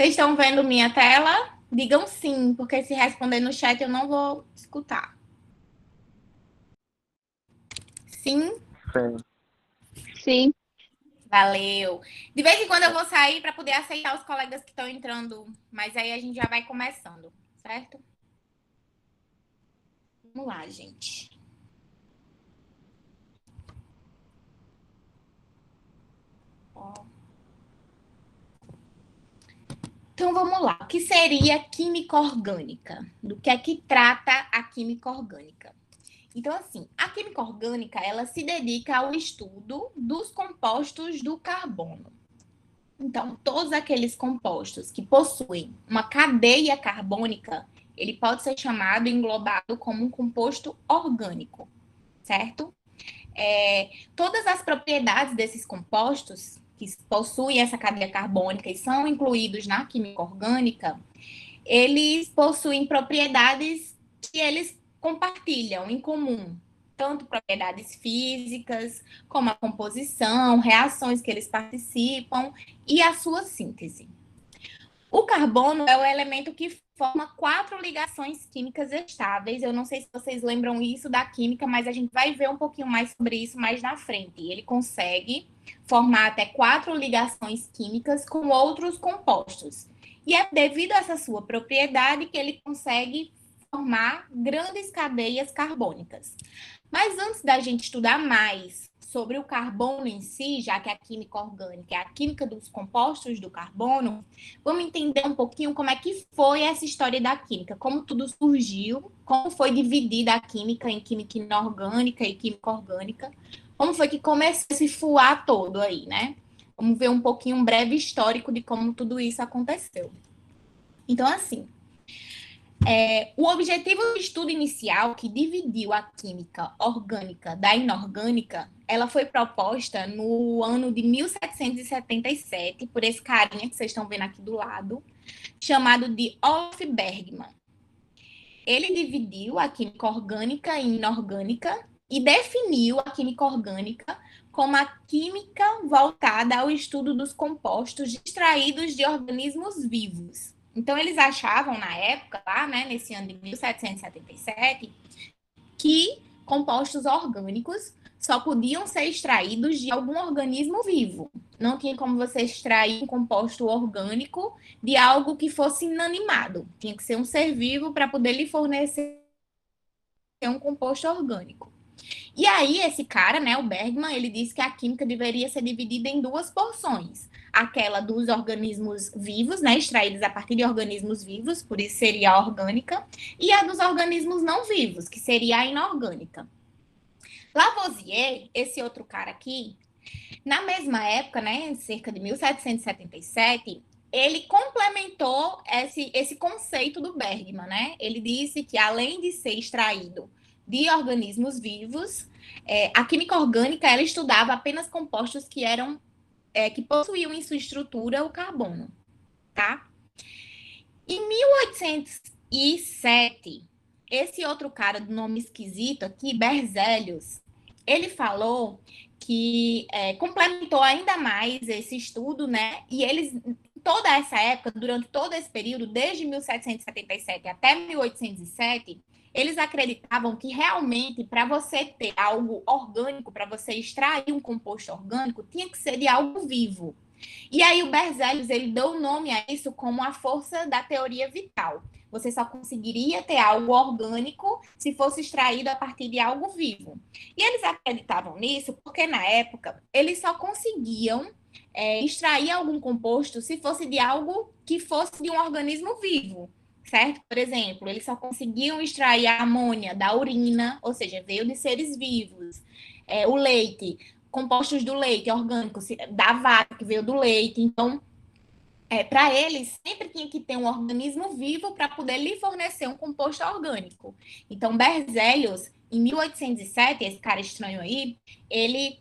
Vocês estão vendo minha tela? Digam sim, porque se responder no chat eu não vou escutar. Sim? Sim. Sim. Valeu. De vez em quando eu vou sair para poder aceitar os colegas que estão entrando, mas aí a gente já vai começando, certo? Vamos lá, gente. Ó. Então vamos lá. O que seria química orgânica? Do que é que trata a química orgânica? Então, assim, a química orgânica, ela se dedica ao estudo dos compostos do carbono. Então, todos aqueles compostos que possuem uma cadeia carbônica, ele pode ser chamado, englobado como um composto orgânico, certo? Todas as propriedades desses compostos que possuem essa cadeia carbônica e são incluídos na química orgânica, eles possuem propriedades que eles compartilham em comum, tanto propriedades físicas, como a composição, reações que eles participam e a sua síntese. O carbono é o elemento que forma 4 ligações químicas estáveis. Eu não sei se vocês lembram isso da química, mas a gente vai ver um pouquinho mais sobre isso mais na frente. Ele consegue formar até 4 ligações químicas com outros compostos. E é devido a essa sua propriedade que ele consegue formar grandes cadeias carbônicas. Mas antes da gente estudar mais sobre o carbono em si, já que a química orgânica é a química dos compostos do carbono, vamos entender um pouquinho como é que foi essa história da química, como tudo surgiu, como foi dividida a química em química inorgânica e química orgânica, como foi que começou a se fuar todo aí, né? Vamos ver um pouquinho, um breve histórico de como tudo isso aconteceu. Então, assim, o objetivo do estudo inicial, que dividiu a química orgânica da inorgânica, ela foi proposta no ano de 1777 por esse carinha que vocês estão vendo aqui do lado, chamado de Olaf Bergman. Ele dividiu a química orgânica e inorgânica e definiu a química orgânica como a química voltada ao estudo dos compostos extraídos de organismos vivos. Então, eles achavam na época, lá, né, nesse ano de 1777, que compostos orgânicos só podiam ser extraídos de algum organismo vivo. Não tinha como você extrair um composto orgânico de algo que fosse inanimado. Tinha que ser um ser vivo para poder lhe fornecer um composto orgânico. E aí, esse cara, né, o Bergman, ele disse que a química deveria ser dividida em 2 porções. Aquela dos organismos vivos, né, extraídos a partir de organismos vivos, por isso seria a orgânica, e a dos organismos não vivos, que seria a inorgânica. Lavoisier, esse outro cara aqui, na mesma época, né, cerca de 1777, ele complementou esse conceito do Bergman, né? Ele disse que além de ser extraído de organismos vivos, a química orgânica ela estudava apenas compostos que eram que possuíam em sua estrutura o carbono, tá? Em 1807, esse outro cara do nome esquisito aqui, Berzelius, ele falou que complementou ainda mais esse estudo, né? E eles, toda essa época, durante todo esse período, desde 1777 até 1807, eles acreditavam que realmente para você ter algo orgânico, para você extrair um composto orgânico, tinha que ser de algo vivo. E aí o Berzelius, ele deu o nome a isso como a força da teoria vital. Você só conseguiria ter algo orgânico se fosse extraído a partir de algo vivo. E eles acreditavam nisso porque, na época, eles só conseguiam extrair algum composto se fosse de algo que fosse de um organismo vivo, certo? Por exemplo, eles só conseguiam extrair a amônia da urina, ou seja, veio de seres vivos. O leite, compostos do leite orgânicos, da vaca que veio do leite. Então, para eles, sempre tinha que ter um organismo vivo para poder lhe fornecer um composto orgânico. Então, Berzelius, em 1807, esse cara estranho aí, ele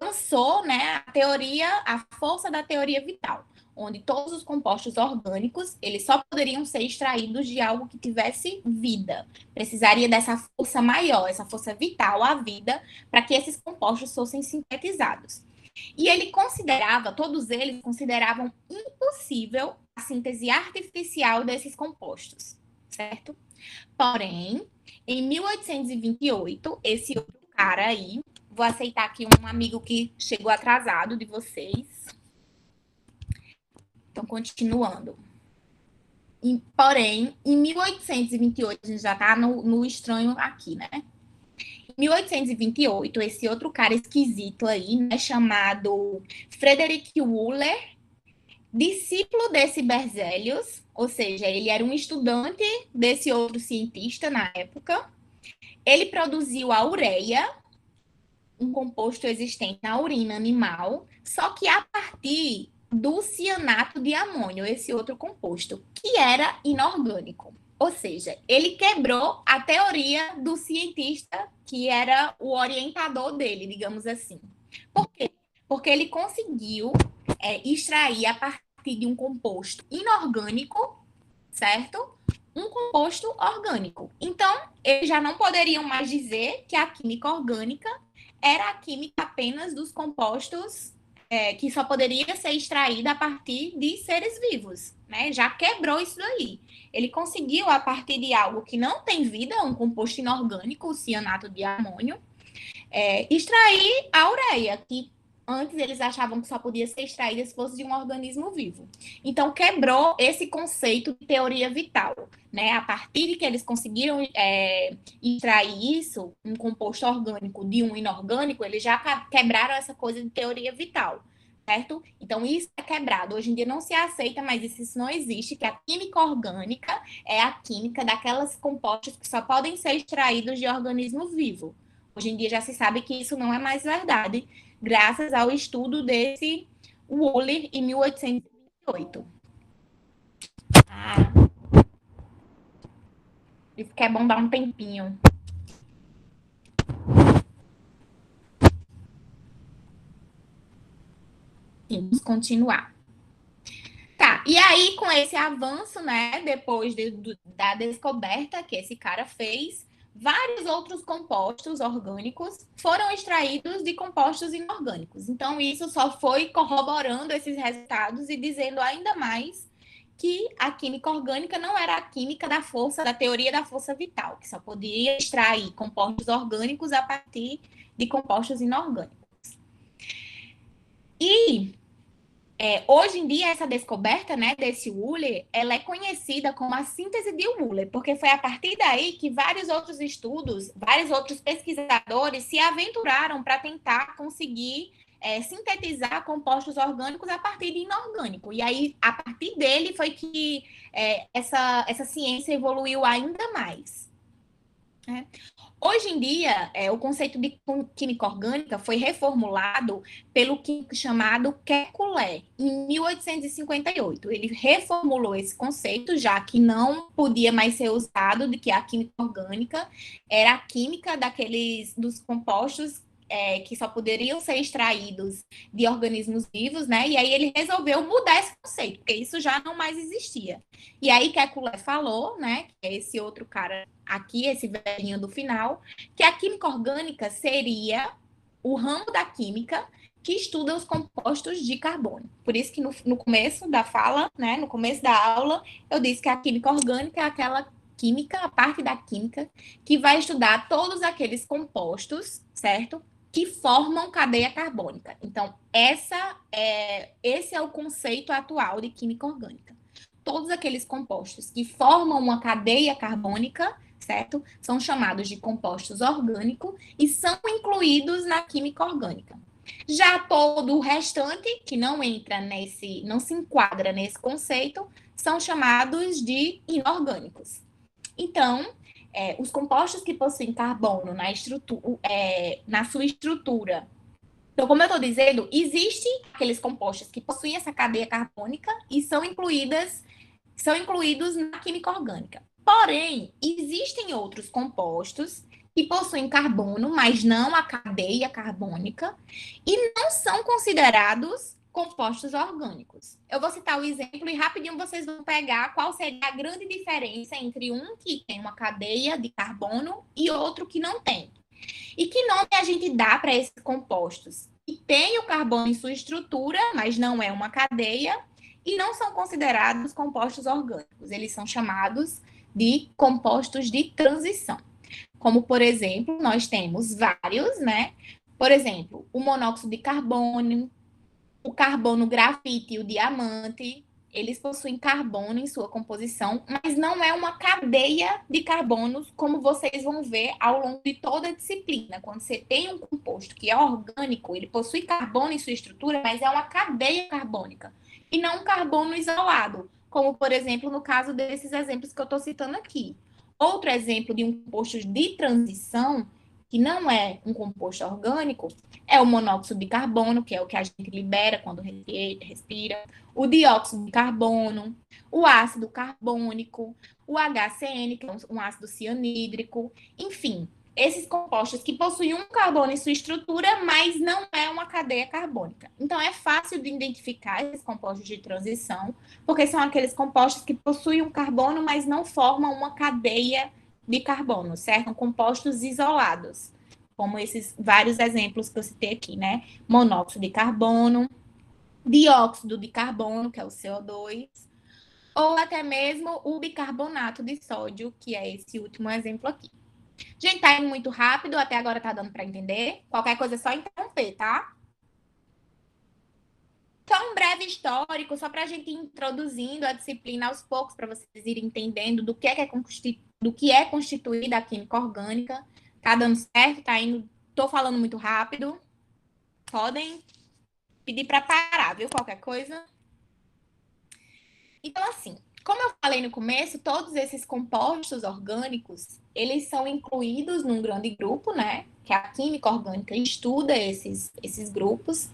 lançou, né, a teoria, a força da teoria vital, onde todos os compostos orgânicos, eles só poderiam ser extraídos de algo que tivesse vida. Precisaria dessa força maior, essa força vital à vida, para que esses compostos fossem sintetizados. E ele considerava, todos eles consideravam impossível a síntese artificial desses compostos, certo? Porém, em 1828, esse outro cara aí, vou aceitar aqui um amigo que chegou atrasado de vocês. Então, continuando. Porém, em 1828, a gente já está no estranho aqui, né? Em 1828, esse outro cara esquisito aí, né, chamado Frederick Wöhler, discípulo desse Berzelius, ou seja, ele era um estudante desse outro cientista na época. Ele produziu a ureia, um composto existente na urina animal, só que a partir do cianato de amônio, esse outro composto, que era inorgânico. Ou seja, ele quebrou a teoria do cientista que era o orientador dele, digamos assim. Por quê? Porque ele conseguiu extrair a partir de um composto inorgânico, certo? Um composto orgânico. Então, eles já não poderiam mais dizer que a química orgânica era a química apenas dos compostos que só poderia ser extraída a partir de seres vivos, né? Já quebrou isso daí. Ele conseguiu, a partir de algo que não tem vida, um composto inorgânico, o cianato de amônio, extrair a ureia, que antes eles achavam que só podia ser extraída se fosse de um organismo vivo. Então, quebrou esse conceito de teoria vital, né? A partir de que eles conseguiram extrair isso, um composto orgânico de um inorgânico, eles já quebraram essa coisa de teoria vital, certo? Então, isso é quebrado. Hoje em dia não se aceita mais isso não existe, que a química orgânica é a química daquelas compostos que só podem ser extraídos de organismo vivo. Hoje em dia já se sabe que isso não é mais verdade, graças ao estudo desse Wöhler em 1828. Ah, isso que é bom dar um tempinho. Vamos continuar. Tá, e aí com esse avanço, né, depois da descoberta que esse cara fez, vários outros compostos orgânicos foram extraídos de compostos inorgânicos. Então, isso só foi corroborando esses resultados e dizendo ainda mais que a química orgânica não era a química da força, da teoria da força vital, que só podia extrair compostos orgânicos a partir de compostos inorgânicos. E hoje em dia, essa descoberta, né, desse Wöhler, ela é conhecida como a síntese de Wöhler, porque foi a partir daí que vários outros estudos, vários outros pesquisadores se aventuraram para tentar conseguir sintetizar compostos orgânicos a partir de inorgânico. E aí, a partir dele, foi que essa ciência evoluiu ainda mais. Né? Hoje em dia, o conceito de química orgânica foi reformulado pelo químico chamado Kekulé, em 1858. Ele reformulou esse conceito, já que não podia mais ser usado de que a química orgânica era a química dos compostos que só poderiam ser extraídos de organismos vivos, né? E aí ele resolveu mudar esse conceito, porque isso já não mais existia. E aí Kekulé falou, né, que é esse outro cara aqui, esse velhinho do final, que a química orgânica seria o ramo da química que estuda os compostos de carbono. Por isso que no começo da fala, né, no começo da aula, eu disse que a química orgânica é aquela química, a parte da química, que vai estudar todos aqueles compostos, certo? Que formam cadeia carbônica. Então, esse é o conceito atual de química orgânica. Todos aqueles compostos que formam uma cadeia carbônica, certo? São chamados de compostos orgânicos e são incluídos na química orgânica. Já todo o restante, que não se enquadra nesse conceito, são chamados de inorgânicos. Então, os compostos que possuem carbono na sua estrutura. Então, como eu estou dizendo, existem aqueles compostos que possuem essa cadeia carbônica e são incluídos na química orgânica. Porém, existem outros compostos que possuem carbono, mas não a cadeia carbônica, e não são considerados compostos orgânicos. Eu vou citar o exemplo e rapidinho vocês vão pegar qual seria a grande diferença entre um que tem uma cadeia de carbono e outro que não tem. E que nome a gente dá para esses compostos? que tem o carbono em sua estrutura, mas não é uma cadeia, e não são considerados compostos orgânicos. Eles são chamados de compostos de transição. Como, por exemplo, nós temos vários, né? Por exemplo, o monóxido de carbono, o carbono grafite e o diamante, eles possuem carbono em sua composição, mas não é uma cadeia de carbonos, como vocês vão ver ao longo de toda a disciplina. Quando você tem um composto que é orgânico, ele possui carbono em sua estrutura, mas é uma cadeia carbônica, e não um carbono isolado, como, por exemplo, no caso desses exemplos que eu estou citando aqui. Outro exemplo de um composto de transição, que não é um composto orgânico, é o monóxido de carbono, que é o que a gente libera quando respira, o dióxido de carbono, o ácido carbônico, o HCN, que é um ácido cianídrico, enfim, esses compostos que possuem um carbono em sua estrutura, mas não é uma cadeia carbônica. Então, é fácil de identificar esses compostos de transição, porque são aqueles compostos que possuem um carbono, mas não formam uma cadeia de carbono, certo? São compostos isolados, como esses vários exemplos que eu citei aqui, né? Monóxido de carbono, dióxido de carbono, que é o CO2, ou até mesmo o bicarbonato de sódio, que é esse último exemplo aqui. Gente, tá indo muito rápido, até agora tá dando para entender. Qualquer coisa é só interromper, tá? Só um breve histórico, só para a gente ir introduzindo a disciplina aos poucos, para vocês irem entendendo do que é constituída a química orgânica. Tá dando certo? Tá indo. Tô falando muito rápido. Podem pedir para parar, viu? Qualquer coisa. Então, assim, como eu falei no começo, todos esses compostos orgânicos, eles são incluídos num grande grupo, né? Que a química orgânica estuda esses grupos.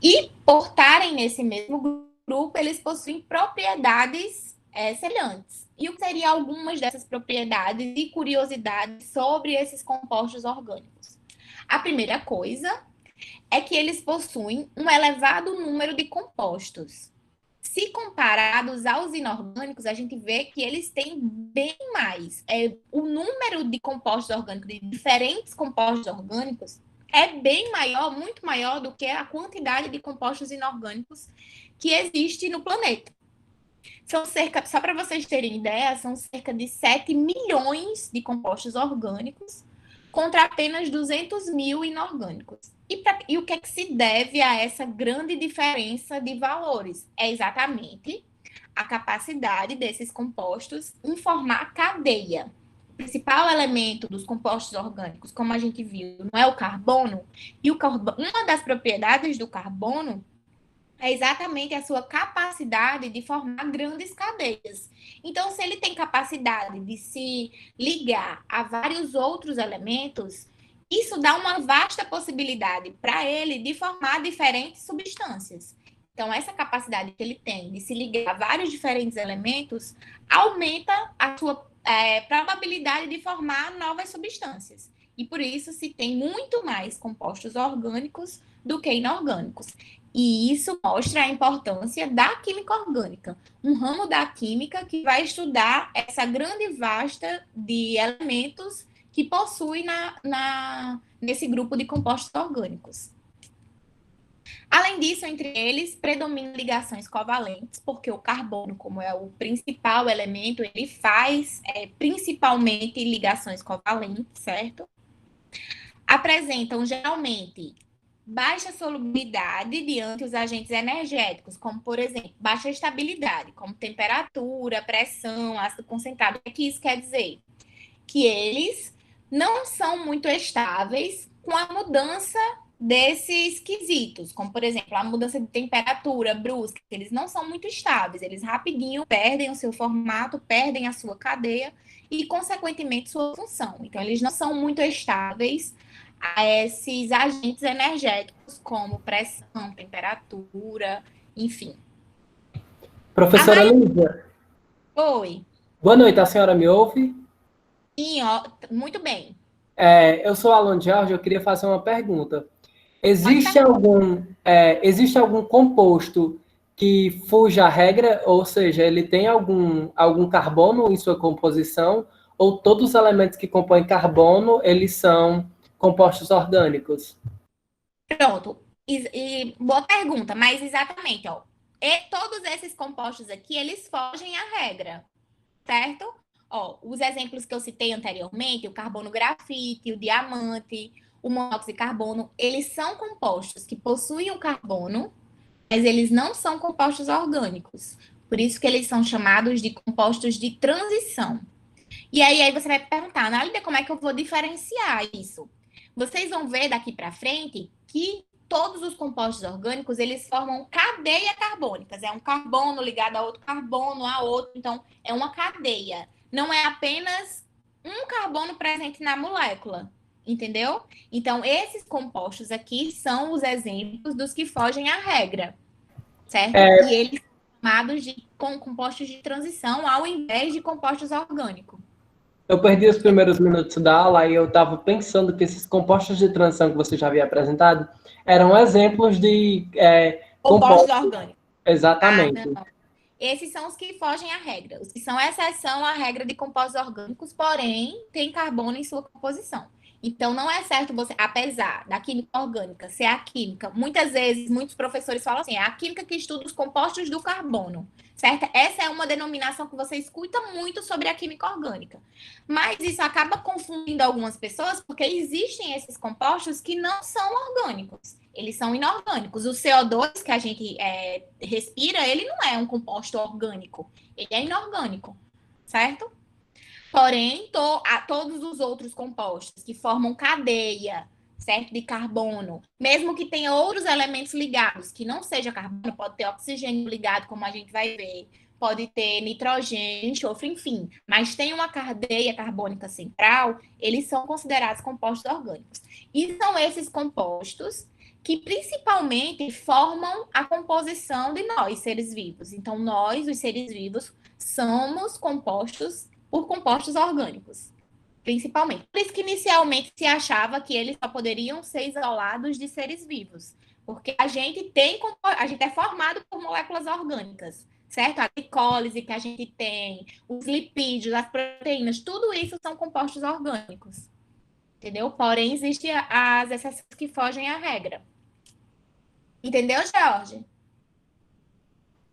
E, por estarem nesse mesmo grupo, eles possuem propriedades semelhantes. E o que seriam algumas dessas propriedades e curiosidades sobre esses compostos orgânicos? A primeira coisa é que eles possuem um elevado número de compostos. Se comparados aos inorgânicos, a gente vê que eles têm bem mais. O número de compostos orgânicos, de diferentes compostos orgânicos, é bem maior, muito maior do que a quantidade de compostos inorgânicos que existe no planeta. São cerca, só para vocês terem ideia, são cerca de 7 milhões de compostos orgânicos contra apenas 200 mil inorgânicos. E o que é que se deve a essa grande diferença de valores? É exatamente a capacidade desses compostos em formar cadeia. O principal elemento dos compostos orgânicos, como a gente viu, não é o carbono, e uma das propriedades do carbono é exatamente a sua capacidade de formar grandes cadeias. Então, se ele tem capacidade de se ligar a vários outros elementos, isso dá uma vasta possibilidade para ele de formar diferentes substâncias. Então, essa capacidade que ele tem de se ligar a vários diferentes elementos aumenta a sua probabilidade de formar novas substâncias. E por isso se tem muito mais compostos orgânicos do que inorgânicos. E isso mostra a importância da química orgânica, um ramo da química que vai estudar essa grande vasta de elementos que possui nesse grupo de compostos orgânicos. Além disso, entre eles, predominam ligações covalentes, porque o carbono, como é o principal elemento, ele faz principalmente ligações covalentes, certo? Apresentam geralmente baixa solubilidade diante os agentes energéticos, como, por exemplo, baixa estabilidade, como temperatura, pressão, ácido concentrado. O que isso quer dizer? Que eles não são muito estáveis com a mudança desses quesitos, como, por exemplo, a mudança de temperatura brusca. Eles não são muito estáveis, eles rapidinho perdem o seu formato, perdem a sua cadeia e, consequentemente, sua função. Então, eles não são muito estáveis a esses agentes energéticos, como pressão, temperatura, enfim. Professora Lídia, Oi. boa noite, a senhora me ouve? Sim, ó, muito bem. Eu sou Alan Jorge, eu queria fazer uma pergunta. Pode Existe algum composto que fuja à regra, ou seja, ele tem algum carbono em sua composição, ou todos os elementos que compõem carbono, eles são compostos orgânicos? Pronto. Boa pergunta, mas exatamente, ó. Todos esses compostos aqui, eles fogem à regra, certo? Ó, os exemplos que eu citei anteriormente, o carbono grafite, o diamante, o monóxido de carbono, eles são compostos que possuem o carbono, mas eles não são compostos orgânicos. Por isso que eles são chamados de compostos de transição. E aí você vai perguntar, Nálida, como é que eu vou diferenciar isso? Vocês vão ver daqui para frente que todos os compostos orgânicos, eles formam cadeia carbônicas. É um carbono ligado a outro carbono, a outro. Então, é uma cadeia. Não é apenas um carbono presente na molécula. Entendeu? Então, esses compostos aqui são os exemplos dos que fogem à regra. Certo? E eles são chamados de compostos de transição ao invés de compostos orgânicos. Eu perdi os primeiros minutos da aula e eu estava pensando que esses compostos de transição que você já havia apresentado eram exemplos de compostos orgânicos. Exatamente. Não. Esses são os que fogem à regra. Os que são exceção à regra de compostos orgânicos, porém, tem carbono em sua composição. Então, não é certo você, apesar da química orgânica ser a química, muitas vezes, muitos professores falam assim, é a química que estuda os compostos do carbono, certo? Essa é uma denominação que você escuta muito sobre a química orgânica. Mas isso acaba confundindo algumas pessoas, porque existem esses compostos que não são orgânicos. Eles são inorgânicos. O CO2 que a gente respira, ele não é um composto orgânico. Ele é inorgânico, certo? Porém, todos os outros compostos que formam cadeia, certo? De carbono, mesmo que tenha outros elementos ligados, que não seja carbono, pode ter oxigênio ligado, como a gente vai ver, pode ter nitrogênio, enxofre, enfim, mas tem uma cadeia carbônica central, eles são considerados compostos orgânicos. E são esses compostos que principalmente formam a composição de nós, seres vivos. Então, nós, os seres vivos, somos compostos por compostos orgânicos, principalmente. Por isso que inicialmente se achava que eles só poderiam ser isolados de seres vivos, porque a gente é formado por moléculas orgânicas, certo? A glicólise que a gente tem, os lipídios, as proteínas, tudo isso são compostos orgânicos, entendeu? Porém, existem as exceções que fogem à regra. Entendeu, Jorge?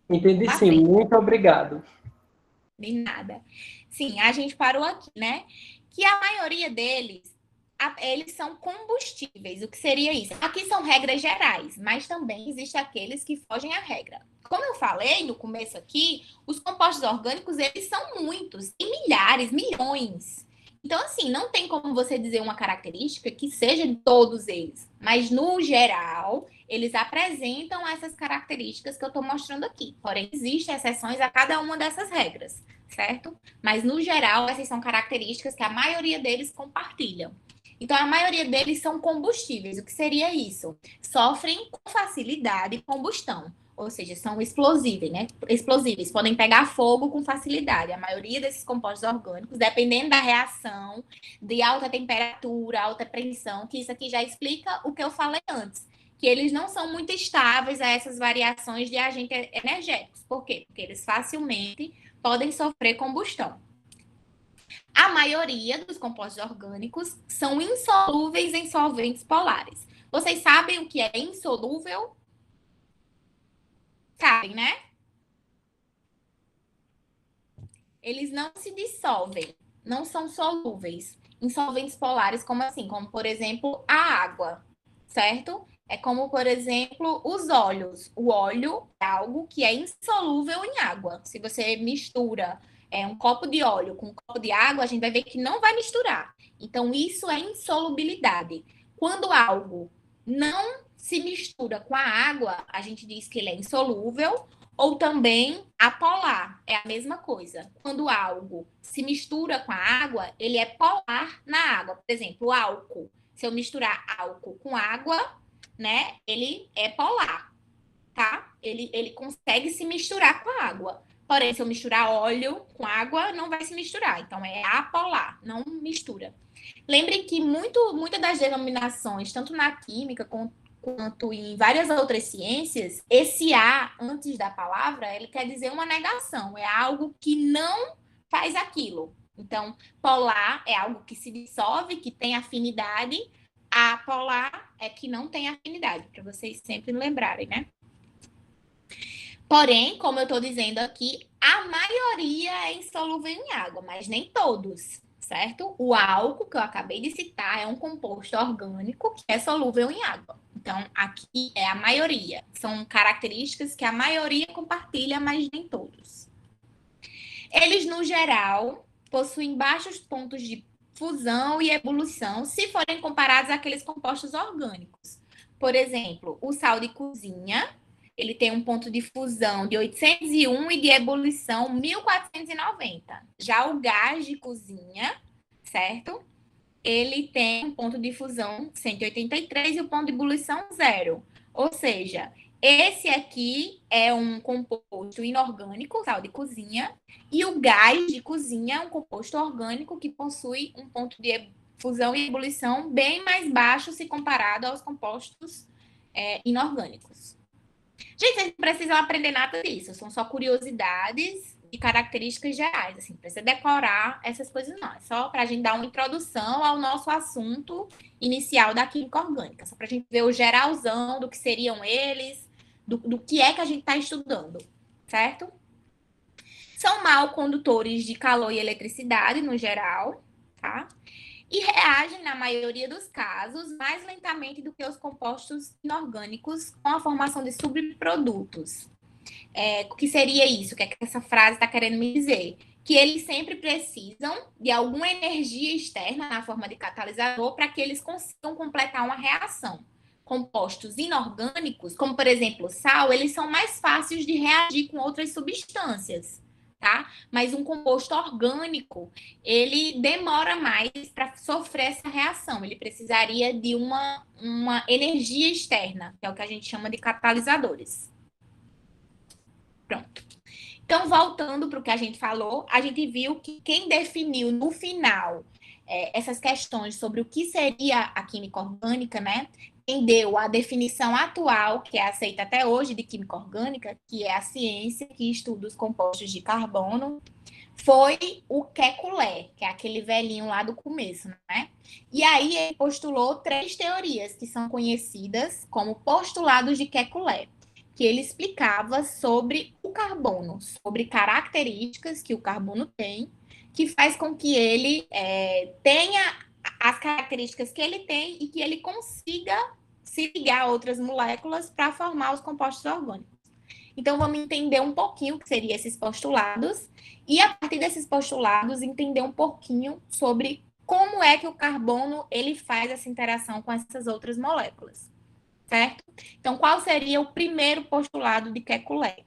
Entendi sim, muito obrigado. De nada. Sim, a gente parou aqui, né? Que a maioria deles, eles são combustíveis. O que seria isso? Aqui são regras gerais, mas também existem aqueles que fogem à regra. Como eu falei no começo aqui, os compostos orgânicos, eles são muitos, tem milhares, milhões. Então, assim, não tem como você dizer uma característica que seja de todos eles. Mas, no geral, eles apresentam essas características que eu estou mostrando aqui. Porém, existem exceções a cada uma dessas regras, certo? Mas, no geral, essas são características que a maioria deles compartilham. Então, a maioria deles são combustíveis. O que seria isso? Sofrem com facilidade combustão. Ou seja, são explosíveis, né? Explosíveis, podem pegar fogo com facilidade. A maioria desses compostos orgânicos, dependendo da reação, de alta temperatura, alta pressão, que isso aqui já explica o que eu falei antes, que eles não são muito estáveis a essas variações de agentes energéticos. Por quê? Porque eles facilmente podem sofrer combustão. A maioria dos compostos orgânicos são insolúveis em solventes polares. Vocês sabem o que é insolúvel? Sabem, né? Eles não se dissolvem, não são solúveis em solventes polares, como assim? Como, por exemplo, a água, certo? É como, por exemplo, os óleos. O óleo é algo que é insolúvel em água. Se você mistura um copo de óleo com um copo de água, a gente vai ver que não vai misturar. Então, isso é insolubilidade. Quando algo não se mistura com a água, a gente diz que ele é insolúvel, ou também apolar, é a mesma coisa. Quando algo se mistura com a água, ele é polar na água. Por exemplo, o álcool. Se eu misturar álcool com água, né, ele é polar, tá? Ele consegue se misturar com a água. Porém, se eu misturar óleo com água, não vai se misturar. Então, é apolar, não mistura. Lembrem que muitas das denominações, tanto na química quanto em várias outras ciências, esse A antes da palavra, ele quer dizer uma negação, é algo que não faz aquilo. Então, polar é algo que se dissolve, que tem afinidade. apolar é que não tem afinidade, para vocês sempre lembrarem, né? Porém, como eu estou dizendo aqui, a maioria é insolúvel em água, mas nem todos, certo? O álcool, que eu acabei de citar, é um composto orgânico que é solúvel em água. Então, aqui é a maioria. São características que a maioria compartilha, mas nem todos. Eles, no geral, possuem baixos pontos de fusão e ebulição se forem comparados àqueles compostos orgânicos. Por exemplo, o sal de cozinha, ele tem um ponto de fusão de 801 e de ebulição 1490. Já o gás de cozinha, certo? Ele tem um ponto de fusão 183 e o ponto de ebulição 0. Ou seja, esse aqui é um composto inorgânico, sal de cozinha, e o gás de cozinha é um composto orgânico que possui um ponto de fusão e ebulição bem mais baixo se comparado aos compostos inorgânicos. Gente, vocês não precisam aprender nada disso, são só curiosidades e características gerais, assim, não precisa decorar essas coisas não, é só para a gente dar uma introdução ao nosso assunto inicial da química orgânica, só para a gente ver o geralzão do que seriam eles, do que é que a gente está estudando, certo? São mal condutores de calor e eletricidade, no geral, tá? E reagem, na maioria dos casos, mais lentamente do que os compostos inorgânicos com a formação de subprodutos. O que seria isso? O que é que essa frase está querendo me dizer? Que eles sempre precisam de alguma energia externa na forma de catalisador para que eles consigam completar uma reação. Compostos inorgânicos, como por exemplo o sal, eles são mais fáceis de reagir com outras substâncias, tá? Mas um composto orgânico, ele demora mais para sofrer essa reação. Ele precisaria de uma energia externa, que é o que a gente chama de catalisadores. Pronto. Então, voltando para o que a gente falou, a gente viu que quem definiu no final essas questões sobre o que seria a química orgânica, né? Quem deu a definição atual, que é aceita até hoje, de química orgânica, que é a ciência que estuda os compostos de carbono, foi o Kekulé, que é aquele velhinho lá do começo, né? E aí ele postulou 3 teorias que são conhecidas como postulados de Kekulé, que ele explicava sobre o carbono, sobre características que o carbono tem, que faz com que ele tenha as características que ele tem e que ele consiga se ligar a outras moléculas para formar os compostos orgânicos. Então, vamos entender um pouquinho o que seriam esses postulados e, a partir desses postulados, entender um pouquinho sobre como é que o carbono ele faz essa interação com essas outras moléculas, certo? Então, qual seria o primeiro postulado de Kekulé?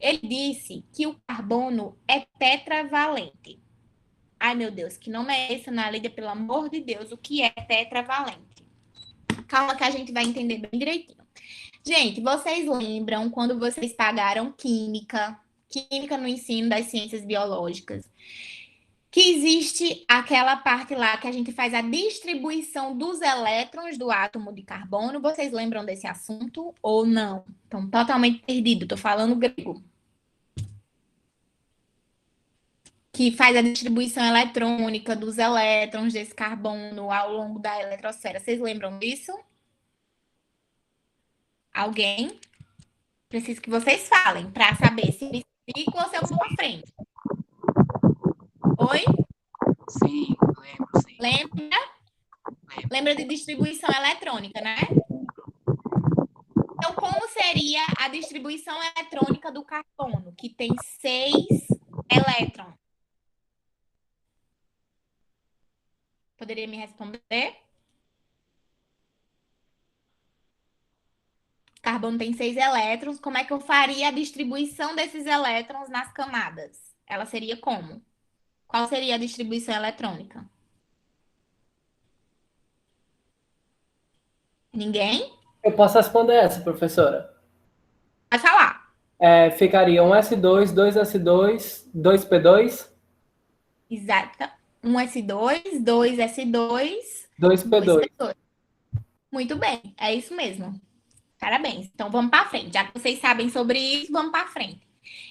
Ele disse que o carbono é tetravalente. Ai, meu Deus, que nome é esse, Ana Lídia? Pelo amor de Deus, o que é tetravalente? Calma que a gente vai entender bem direitinho. Gente, vocês lembram quando vocês pagaram química no ensino das ciências biológicas, que existe aquela parte lá que a gente faz a distribuição dos elétrons do átomo de carbono? Vocês lembram desse assunto ou não? Estão totalmente perdidos, estou falando grego. Que faz a distribuição eletrônica dos elétrons desse carbono ao longo da eletrosfera. Vocês lembram disso? Alguém? Preciso que vocês falem para saber se me explico ou se eu vou para frente. Oi? Sim, lembro, sim. Lembra de distribuição eletrônica, né? Então, como seria a distribuição eletrônica do carbono, que tem 6 elétrons? Poderia me responder? Carbono tem 6 elétrons. Como é que eu faria a distribuição desses elétrons nas camadas? Ela seria como? Qual seria a distribuição eletrônica? Ninguém? Eu posso responder essa, professora. Pode falar. Ficaria um S2, 2S2, 2P2? Exato. 1S2, 2S2, 2P2. 2P2. Muito bem, é isso mesmo. Parabéns. Então, vamos para frente. Já que vocês sabem sobre isso, vamos para frente.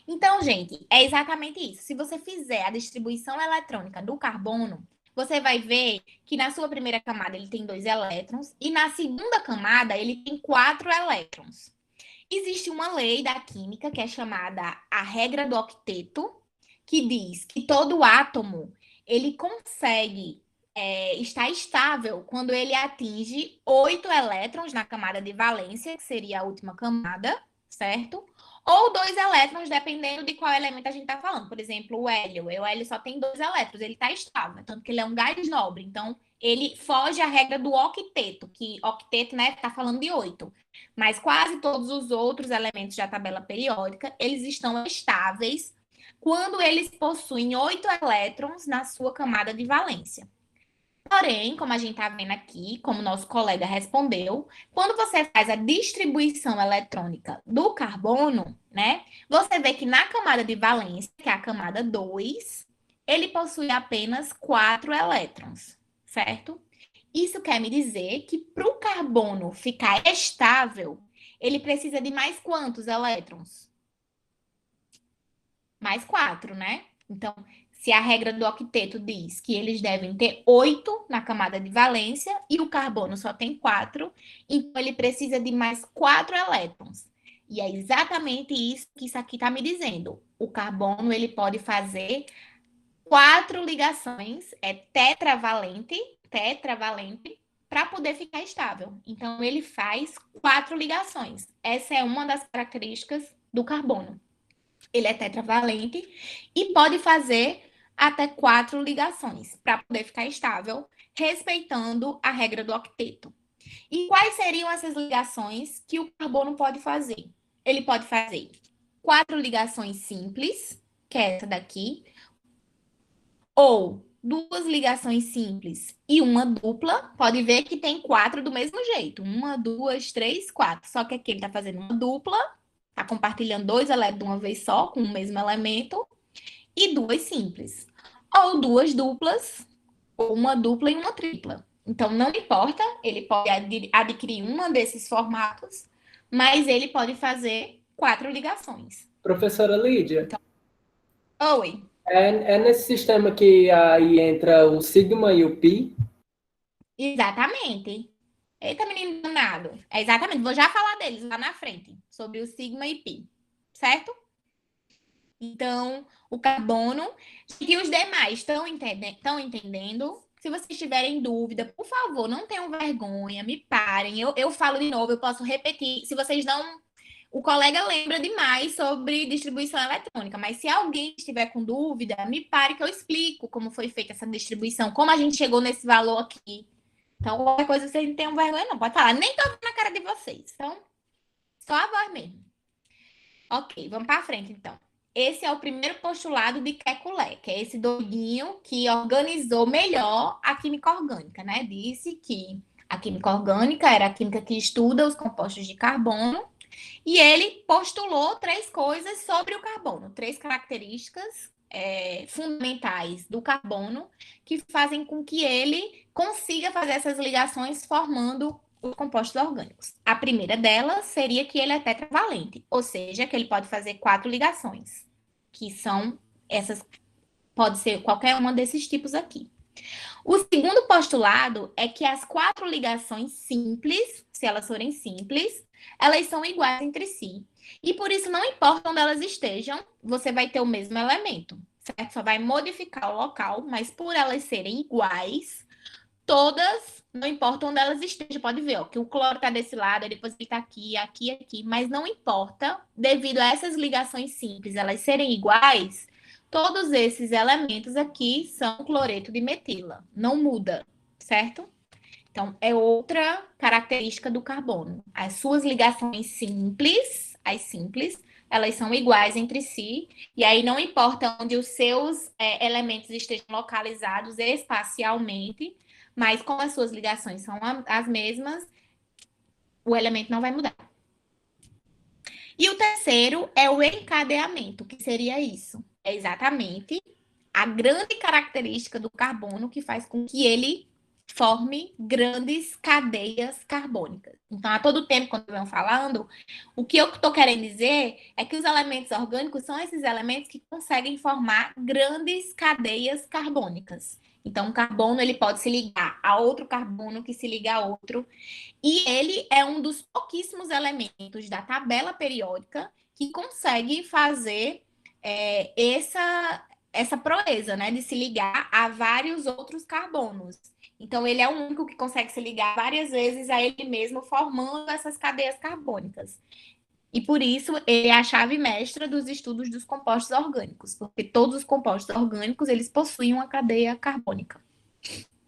Então, gente, é exatamente isso. Se você fizer a distribuição eletrônica do carbono, você vai ver que na sua primeira camada ele tem 2 elétrons e na segunda camada ele tem 4 elétrons. Existe uma lei da química que é chamada a regra do octeto, que diz que todo átomo ele consegue estar estável quando ele atinge 8 elétrons na camada de valência, que seria a última camada, certo? Ou 2 elétrons, dependendo de qual elemento a gente está falando. Por exemplo, o hélio. O hélio só tem 2 elétrons, ele está estável, tanto que ele é um gás nobre. Então, ele foge à regra do octeto, que octeto, né, está falando de 8. Mas quase todos os outros elementos da tabela periódica, eles estão estáveis quando eles possuem 8 elétrons na sua camada de valência. Porém, como a gente está vendo aqui, como nosso colega respondeu, quando você faz a distribuição eletrônica do carbono, né, você vê que na camada de valência, que é a camada 2, ele possui apenas 4 elétrons, certo? Isso quer me dizer que para o carbono ficar estável, ele precisa de mais quantos elétrons? Mais 4, né? Então, se a regra do octeto diz que eles devem ter 8 na camada de valência e o carbono só tem 4, então ele precisa de mais 4 elétrons. E é exatamente isso que isso aqui está me dizendo. O carbono ele pode fazer 4 ligações, é tetravalente, para poder ficar estável. Então, ele faz 4 ligações. Essa é uma das características do carbono. Ele é tetravalente e pode fazer até 4 ligações para poder ficar estável, respeitando a regra do octeto. E quais seriam essas ligações que o carbono pode fazer? Ele pode fazer 4 ligações simples, que é essa daqui, ou 2 ligações simples e uma dupla. Pode ver que tem 4 do mesmo jeito. 1, 2, 3, 4. Só que aqui ele está fazendo uma dupla, está compartilhando 2 elétrons de uma vez só, com o mesmo elemento, e 2 simples. Ou 2 duplas, ou uma dupla e uma tripla. Então, não importa, ele pode adquirir uma desses formatos, mas ele pode fazer 4 ligações. Professora Lídia, Então, oi. é nesse sistema que aí entra o sigma e o pi? Exatamente. Eita, menino danado. É exatamente. Vou já falar deles lá na frente, sobre o sigma e pi, certo? Então, o carbono e os demais estão entendendo? Se vocês tiverem dúvida, por favor, não tenham vergonha, me parem. Eu falo de novo, eu posso repetir. Se vocês não. O colega lembra demais sobre distribuição eletrônica, mas se alguém estiver com dúvida, me pare que eu explico como foi feita essa distribuição, como a gente chegou nesse valor aqui. Então, qualquer coisa vocês não tenham vergonha, não. Pode falar. Nem tô na cara de vocês. Então, só a voz mesmo. Ok, vamos para frente, então. Esse é o primeiro postulado de Kekulé, que é esse doidinho que organizou melhor a química orgânica, né? Disse que a química orgânica era a química que estuda os compostos de carbono, e ele postulou 3 coisas sobre o carbono, 3 características fundamentais do carbono que fazem com que ele consiga fazer essas ligações formando os compostos orgânicos. A primeira delas seria que ele é tetravalente, ou seja, que ele pode fazer 4 ligações, que são essas, pode ser qualquer uma desses tipos aqui. O segundo postulado é que as 4 ligações simples, se elas forem simples, elas são iguais entre si. E por isso, não importa onde elas estejam, você vai ter o mesmo elemento, certo? Só vai modificar o local, mas por elas serem iguais, todas, não importa onde elas estejam, pode ver, ó, que o cloro está desse lado, depois ele está aqui, aqui, aqui, mas não importa, devido a essas ligações simples, elas serem iguais, todos esses elementos aqui são cloreto de metila, não muda, certo? Então, é outra característica do carbono. As suas ligações simples, as simples, elas são iguais entre si, e aí não importa onde os seus elementos estejam localizados espacialmente, mas como as suas ligações são as mesmas, o elemento não vai mudar. E o terceiro é o encadeamento, que seria isso. É exatamente a grande característica do carbono que faz com que ele forme grandes cadeias carbônicas. Então, a todo tempo, quando eu venho falando, o que eu estou querendo dizer é que os elementos orgânicos são esses elementos que conseguem formar grandes cadeias carbônicas. Então, um carbono ele pode se ligar a outro carbono que se liga a outro. E ele é um dos pouquíssimos elementos da tabela periódica que consegue fazer essa proeza, né, de se ligar a vários outros carbonos. Então, ele é o único que consegue se ligar várias vezes a ele mesmo, formando essas cadeias carbônicas. E por isso, ele é a chave mestra dos estudos dos compostos orgânicos, porque todos os compostos orgânicos, eles possuem uma cadeia carbônica,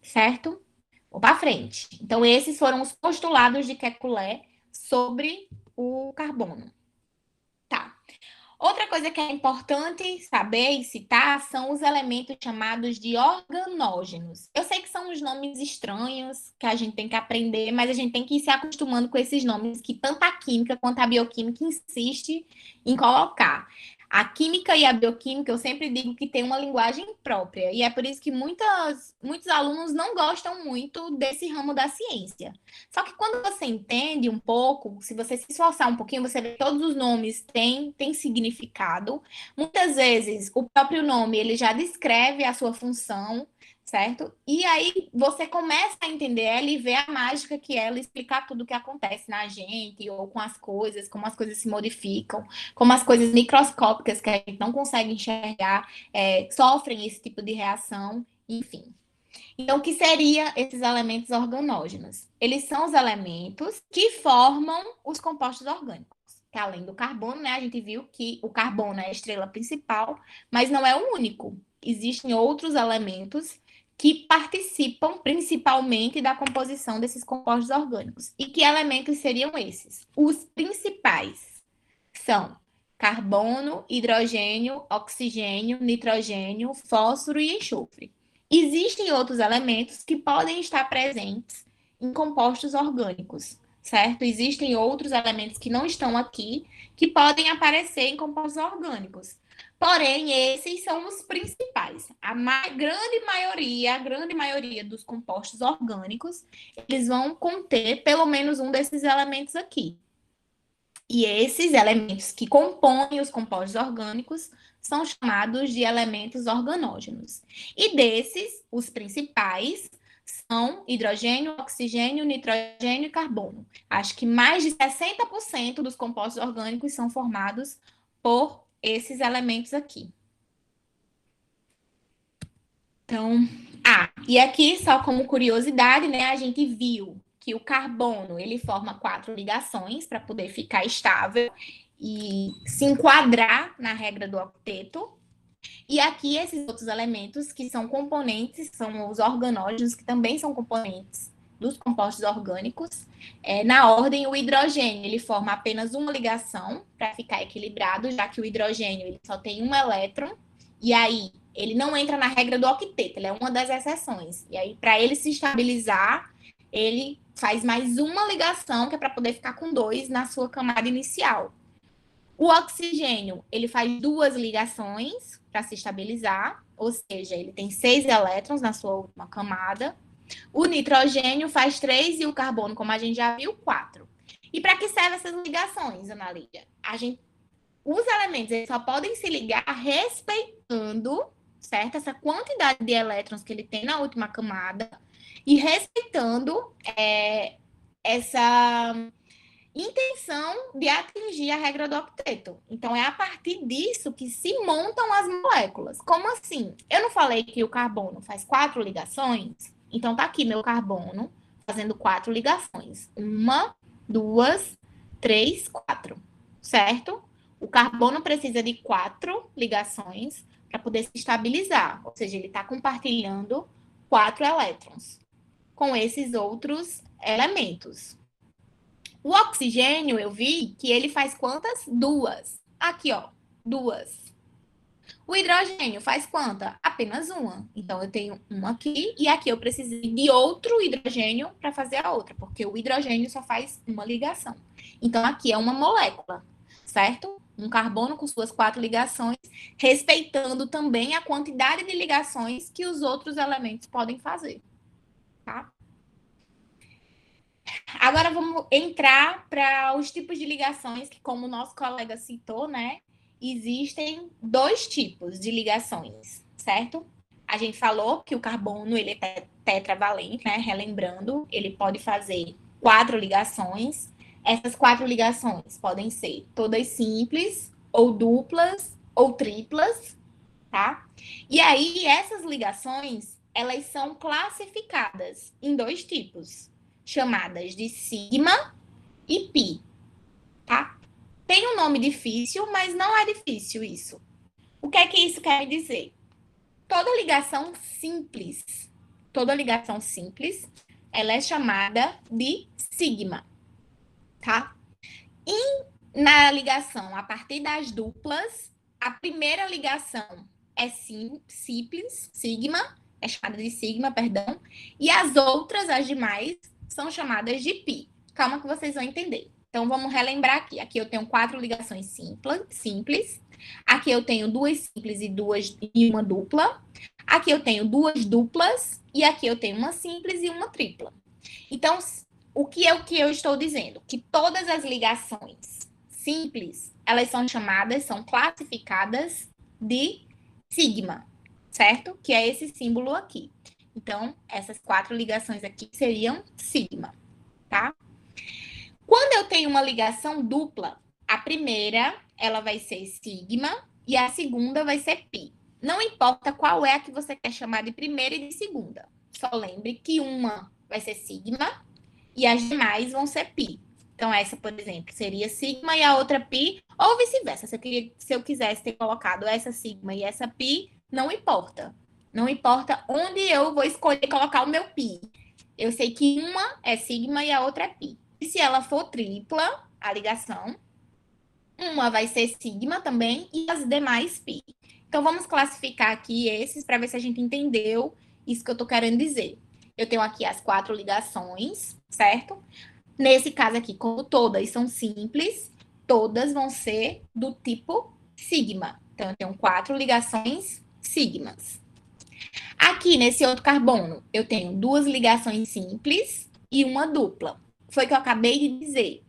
certo? Vou para frente. Então, esses foram os postulados de Kekulé sobre o carbono. Tá. Outra coisa que é importante saber e citar são os elementos chamados de organógenos. Eu sei que são os nomes estranhos que a gente tem que aprender, mas a gente tem que ir se acostumando com esses nomes que tanto a química quanto a bioquímica insiste em colocar. A química e a bioquímica, eu sempre digo que tem uma linguagem própria, e é por isso que muitos alunos não gostam muito desse ramo da ciência. Só que quando você entende um pouco, se você se esforçar um pouquinho, você vê que todos os nomes têm significado. Muitas vezes, o próprio nome, ele já descreve a sua função, certo? E aí, você começa a entender ela e ver a mágica que ela explicar tudo o que acontece na gente, ou com as coisas, como as coisas se modificam, como as coisas microscópicas que a gente não consegue enxergar, sofrem esse tipo de reação, enfim. Então, o que seriam esses elementos organógenos? Eles são os elementos que formam os compostos orgânicos. Que além do carbono, né, a gente viu que o carbono é a estrela principal, mas não é o único. Existem outros elementos que participam principalmente da composição desses compostos orgânicos. E que elementos seriam esses? Os principais são carbono, hidrogênio, oxigênio, nitrogênio, fósforo e enxofre. Existem outros elementos que podem estar presentes em compostos orgânicos, certo? Existem outros elementos que não estão aqui que podem aparecer em compostos orgânicos. Porém, esses são os principais. A grande maioria dos compostos orgânicos, eles vão conter pelo menos um desses elementos aqui. E esses elementos que compõem os compostos orgânicos são chamados de elementos organógenos. E desses, os principais são hidrogênio, oxigênio, nitrogênio e carbono. Acho que mais de 60% dos compostos orgânicos são formados por esses elementos aqui. Então, e aqui, só como curiosidade, né, a gente viu que o carbono, ele forma 4 ligações para poder ficar estável e se enquadrar na regra do octeto. E aqui, esses outros elementos que são componentes, são os organógenos, que também são componentes dos compostos orgânicos. Na ordem, o hidrogênio, ele forma apenas uma ligação para ficar equilibrado, já que o hidrogênio ele só tem um elétron, e aí ele não entra na regra do octeto, ele é uma das exceções. E aí, para ele se estabilizar, ele faz mais uma ligação, que é para poder ficar com 2 na sua camada inicial. O oxigênio, ele faz 2 ligações para se estabilizar, ou seja, ele tem 6 elétrons na sua última camada. O nitrogênio faz 3 e o carbono, como a gente já viu, 4. E para que servem essas ligações, Ana Lídia? Os elementos eles só podem se ligar respeitando, certo? Essa quantidade de elétrons que ele tem na última camada e respeitando essa intenção de atingir a regra do octeto. Então, é a partir disso que se montam as moléculas. Como assim? Eu não falei que o carbono faz 4 ligações? Então, tá aqui meu carbono fazendo 4 ligações. 1, 2, 3, 4. Certo? O carbono precisa de 4 ligações para poder se estabilizar. Ou seja, ele está compartilhando 4 elétrons com esses outros elementos. O oxigênio, eu vi que ele faz quantas? 2. Aqui, ó, 2. O hidrogênio faz quanta? Apenas uma. Então, eu tenho uma aqui e aqui eu preciso de outro hidrogênio para fazer a outra, porque o hidrogênio só faz uma ligação. Então, aqui é uma molécula, certo? Um carbono com suas 4 ligações, respeitando também a quantidade de ligações que os outros elementos podem fazer, tá? Agora vamos entrar para os tipos de ligações que, como o nosso colega citou, né? Existem 2 tipos de ligações, certo? A gente falou que o carbono ele é tetravalente, né? Relembrando, ele pode fazer 4 ligações. Essas 4 ligações podem ser todas simples, ou duplas, ou triplas, tá? E aí, essas ligações, elas são classificadas em 2 tipos, chamadas de sigma e pi, tá? Tem um nome difícil, mas não é difícil isso. O que é que isso quer dizer? Toda ligação simples, ela é chamada de sigma, tá? E na ligação, a partir das duplas, a primeira ligação é simples, sigma, é chamada de sigma, perdão, e as outras, as demais, são chamadas de pi. Calma que vocês vão entender. Então, vamos relembrar aqui. Aqui eu tenho 4 ligações simples. Aqui eu tenho 2 simples e uma dupla. Aqui eu tenho 2 duplas e aqui eu tenho uma simples e uma tripla. Então, o que eu estou dizendo? Que todas as ligações simples, elas são classificadas de sigma, certo? Que é esse símbolo aqui. Então, essas 4 ligações aqui seriam sigma, tá? Quando eu tenho uma ligação dupla, a primeira, ela vai ser sigma e a segunda vai ser pi. Não importa qual é a que você quer chamar de primeira e de segunda. Só lembre que uma vai ser sigma e as demais vão ser pi. Então, essa, por exemplo, seria sigma e a outra pi, ou vice-versa. Se eu quisesse ter colocado essa sigma e essa pi, não importa. Não importa onde eu vou escolher colocar o meu pi. Eu sei que uma é sigma e a outra é pi. E se ela for tripla, a ligação, uma vai ser sigma também e as demais pi. Então, vamos classificar aqui esses para ver se a gente entendeu isso que eu estou querendo dizer. Eu tenho aqui as 4 ligações, certo? Nesse caso aqui, como todas são simples, todas vão ser do tipo sigma. Então, eu tenho 4 ligações sigmas. Aqui, nesse outro carbono, eu tenho 2 ligações simples e uma dupla. Foi o que eu acabei de dizer.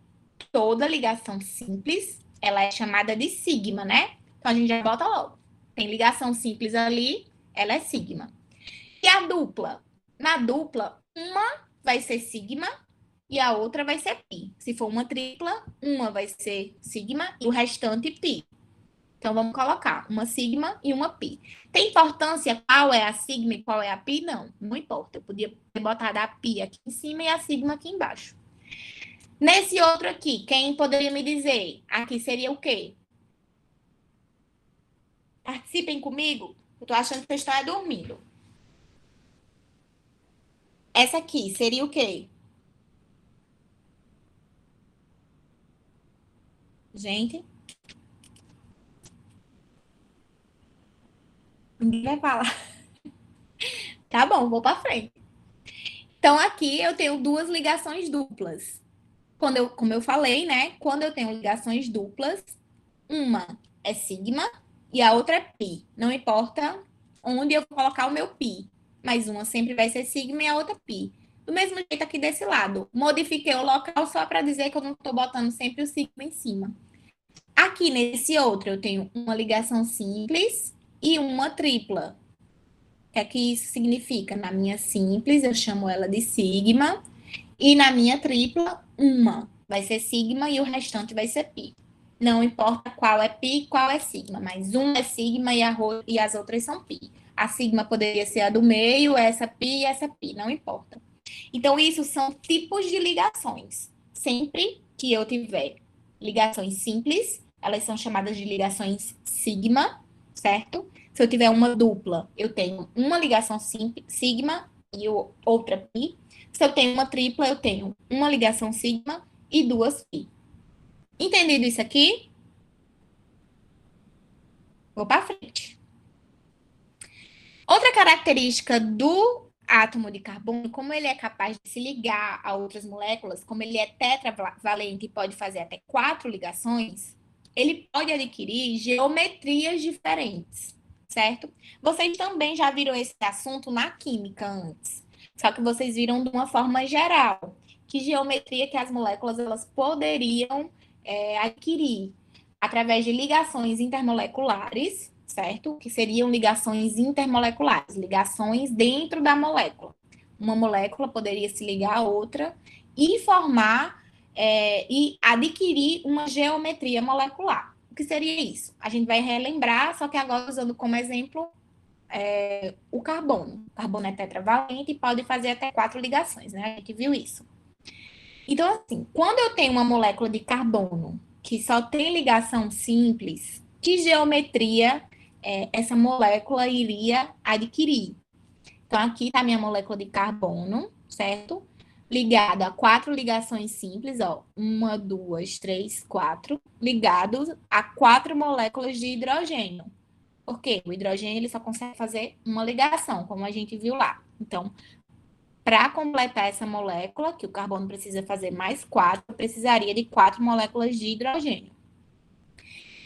Toda ligação simples, ela é chamada de sigma, né? Então, a gente já bota logo. Tem ligação simples ali, ela é sigma. E a dupla? Na dupla, uma vai ser sigma e a outra vai ser pi. Se for uma tripla, uma vai ser sigma e o restante pi. Então, vamos colocar uma sigma e uma pi. Tem importância qual é a sigma e qual é a pi? Não, não importa. Eu podia ter botado a pi aqui em cima e a sigma aqui embaixo. Nesse outro aqui, quem poderia me dizer? Aqui seria o quê? Participem comigo. Eu tô achando que vocês estão dormindo. Essa aqui seria o quê? Gente. Ninguém vai falar. Tá bom, vou para frente. Então, aqui eu tenho 2 ligações duplas. Como eu falei, né? Quando eu tenho ligações duplas, uma é sigma e a outra é pi. Não importa onde eu colocar o meu pi, mas uma sempre vai ser sigma e a outra pi. Do mesmo jeito aqui desse lado. Modifiquei o local só para dizer que eu não estou botando sempre o sigma em cima. Aqui nesse outro, eu tenho uma ligação simples e uma tripla. O que é que isso significa? Na minha simples, eu chamo ela de sigma. E na minha tripla, uma vai ser sigma e o restante vai ser pi. Não importa qual é pi e qual é sigma, mas uma é sigma e as outras são pi. A sigma poderia ser a do meio, essa pi e essa pi, não importa. Então, isso são tipos de ligações. Sempre que eu tiver ligações simples, elas são chamadas de ligações sigma, certo? Se eu tiver uma dupla, eu tenho uma ligação sigma e outra pi. Se eu tenho uma tripla, eu tenho uma ligação sigma e 2 pi. Entendido isso aqui? Vou para frente. Outra característica do átomo de carbono, como ele é capaz de se ligar a outras moléculas, como ele é tetravalente e pode fazer até 4 ligações, ele pode adquirir geometrias diferentes, certo? Vocês também já viram esse assunto na química antes, só que vocês viram de uma forma geral, que geometria que as moléculas elas poderiam adquirir através de ligações intermoleculares, certo? Que seriam ligações intermoleculares, ligações dentro da molécula. Uma molécula poderia se ligar a outra e formar e adquirir uma geometria molecular. O que seria isso? A gente vai relembrar, só que agora usando como exemplo o carbono. O carbono é tetravalente e pode fazer até 4 ligações, né? A gente viu isso. Então, assim, quando eu tenho uma molécula de carbono que só tem ligação simples, que geometria essa molécula iria adquirir? Então, aqui está a minha molécula de carbono, certo? Ligada a 4 ligações simples, ó. 1, 2, 3, 4. Ligados a 4 moléculas de hidrogênio. Por quê? O hidrogênio ele só consegue fazer uma ligação, como a gente viu lá. Então, para completar essa molécula, que o carbono precisa fazer mais 4, eu precisaria de 4 moléculas de hidrogênio.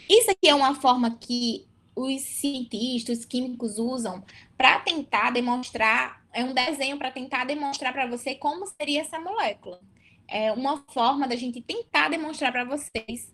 Isso aqui é uma forma que os cientistas, os químicos usam para tentar demonstrar, é um desenho para tentar demonstrar para você como seria essa molécula. É uma forma da gente tentar demonstrar para vocês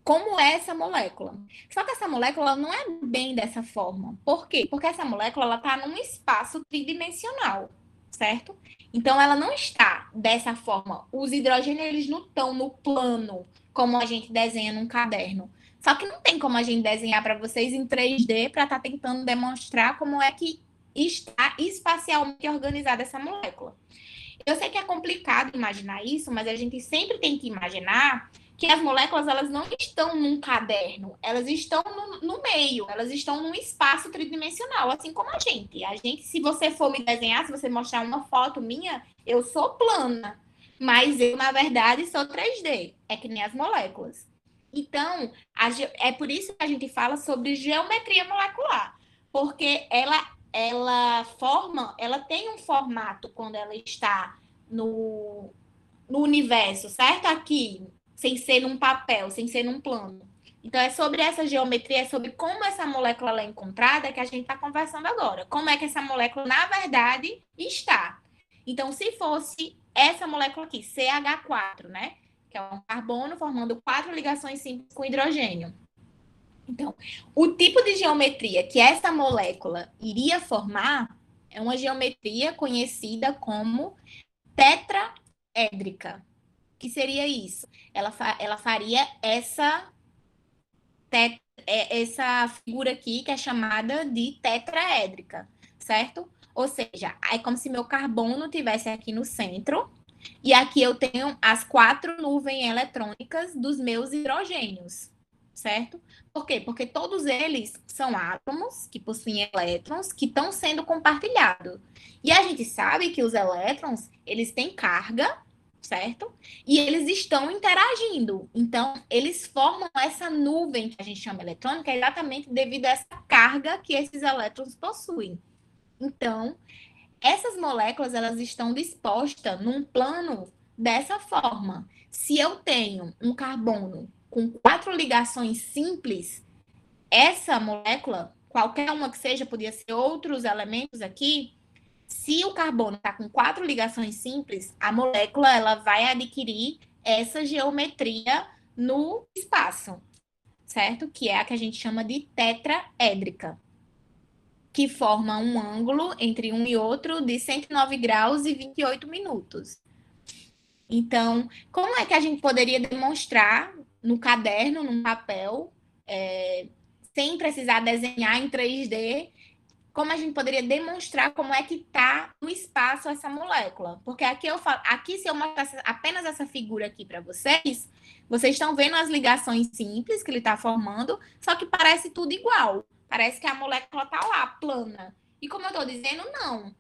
como é essa molécula. Só que essa molécula não é bem dessa forma. Por quê? Porque essa molécula está num espaço tridimensional, certo? Então, ela não está dessa forma. Os hidrogênios, eles não estão no plano, como a gente desenha num caderno. Só que não tem como a gente desenhar para vocês em 3D para estar tentando demonstrar como é que está espacialmente organizada essa molécula. Eu sei que é complicado imaginar isso, mas a gente sempre tem que imaginar que as moléculas elas não estão num caderno, elas estão no meio, elas estão num espaço tridimensional, assim como a gente. A gente, se você for me desenhar, se você mostrar uma foto minha, eu sou plana, mas eu, na verdade, sou 3D, é que nem as moléculas. Então, é por isso que a gente fala sobre geometria molecular, porque ela tem um formato quando ela está no universo, certo? Aqui, sem ser num papel, sem ser num plano. Então, é sobre essa geometria, é sobre como essa molécula é encontrada que a gente está conversando agora. Como é que essa molécula, na verdade, está. Então, se fosse essa molécula aqui, CH4, né? Que é um carbono formando 4 ligações simples com hidrogênio. Então, o tipo de geometria que essa molécula iria formar é uma geometria conhecida como tetraédrica. O que seria isso? Ela faria essa figura aqui que é chamada de tetraédrica, certo? Ou seja, é como se meu carbono tivesse aqui no centro e aqui eu tenho as 4 nuvens eletrônicas dos meus hidrogênios, certo? Por quê? Porque todos eles são átomos que possuem elétrons que estão sendo compartilhados. E a gente sabe que os elétrons, eles têm carga, certo? E eles estão interagindo. Então, eles formam essa nuvem que a gente chama eletrônica exatamente devido a essa carga que esses elétrons possuem. Então, essas moléculas, elas estão dispostas num plano dessa forma. Se eu tenho um carbono com 4 ligações simples, essa molécula, qualquer uma que seja, podia ser outros elementos aqui, se o carbono está com 4 ligações simples, a molécula ela vai adquirir essa geometria no espaço, certo? Que é a que a gente chama de tetraédrica, que forma um ângulo entre um e outro de 109 graus e 28 minutos. Então, como é que a gente poderia demonstrar no caderno, num papel, sem precisar desenhar em 3D, como a gente poderia demonstrar como é que está no espaço essa molécula? Porque aqui se eu mostrar apenas essa figura aqui para vocês, vocês estão vendo as ligações simples que ele está formando, só que parece tudo igual. Parece que a molécula está lá, plana. E como eu estou dizendo, não.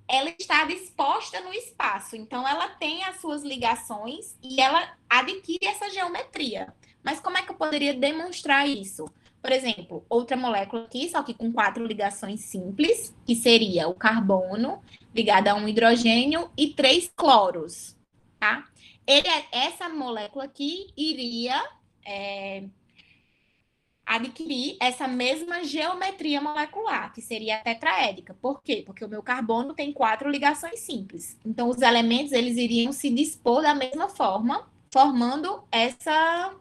Ela está disposta no espaço. Então, ela tem as suas ligações e ela adquire essa geometria. Mas como é que eu poderia demonstrar isso? Por exemplo, outra molécula aqui, só que com 4 ligações simples, que seria o carbono ligado a um hidrogênio e 3 cloros, tá? Essa molécula aqui iria adquirir essa mesma geometria molecular, que seria a tetraédrica. Por quê? Porque o meu carbono tem 4 ligações simples. Então, os elementos, eles iriam se dispor da mesma forma, formando essa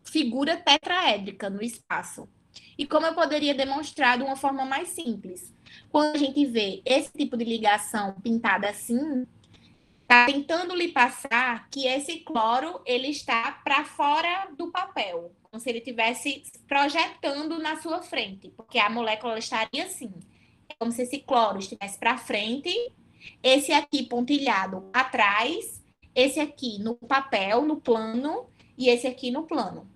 figura tetraédrica no espaço. E como eu poderia demonstrar de uma forma mais simples? Quando a gente vê esse tipo de ligação pintada assim, está tentando lhe passar que esse cloro ele está para fora do papel, como se ele estivesse projetando na sua frente, porque a molécula estaria assim. É como se esse cloro estivesse para frente, esse aqui pontilhado atrás, esse aqui no papel, no plano, e esse aqui no plano.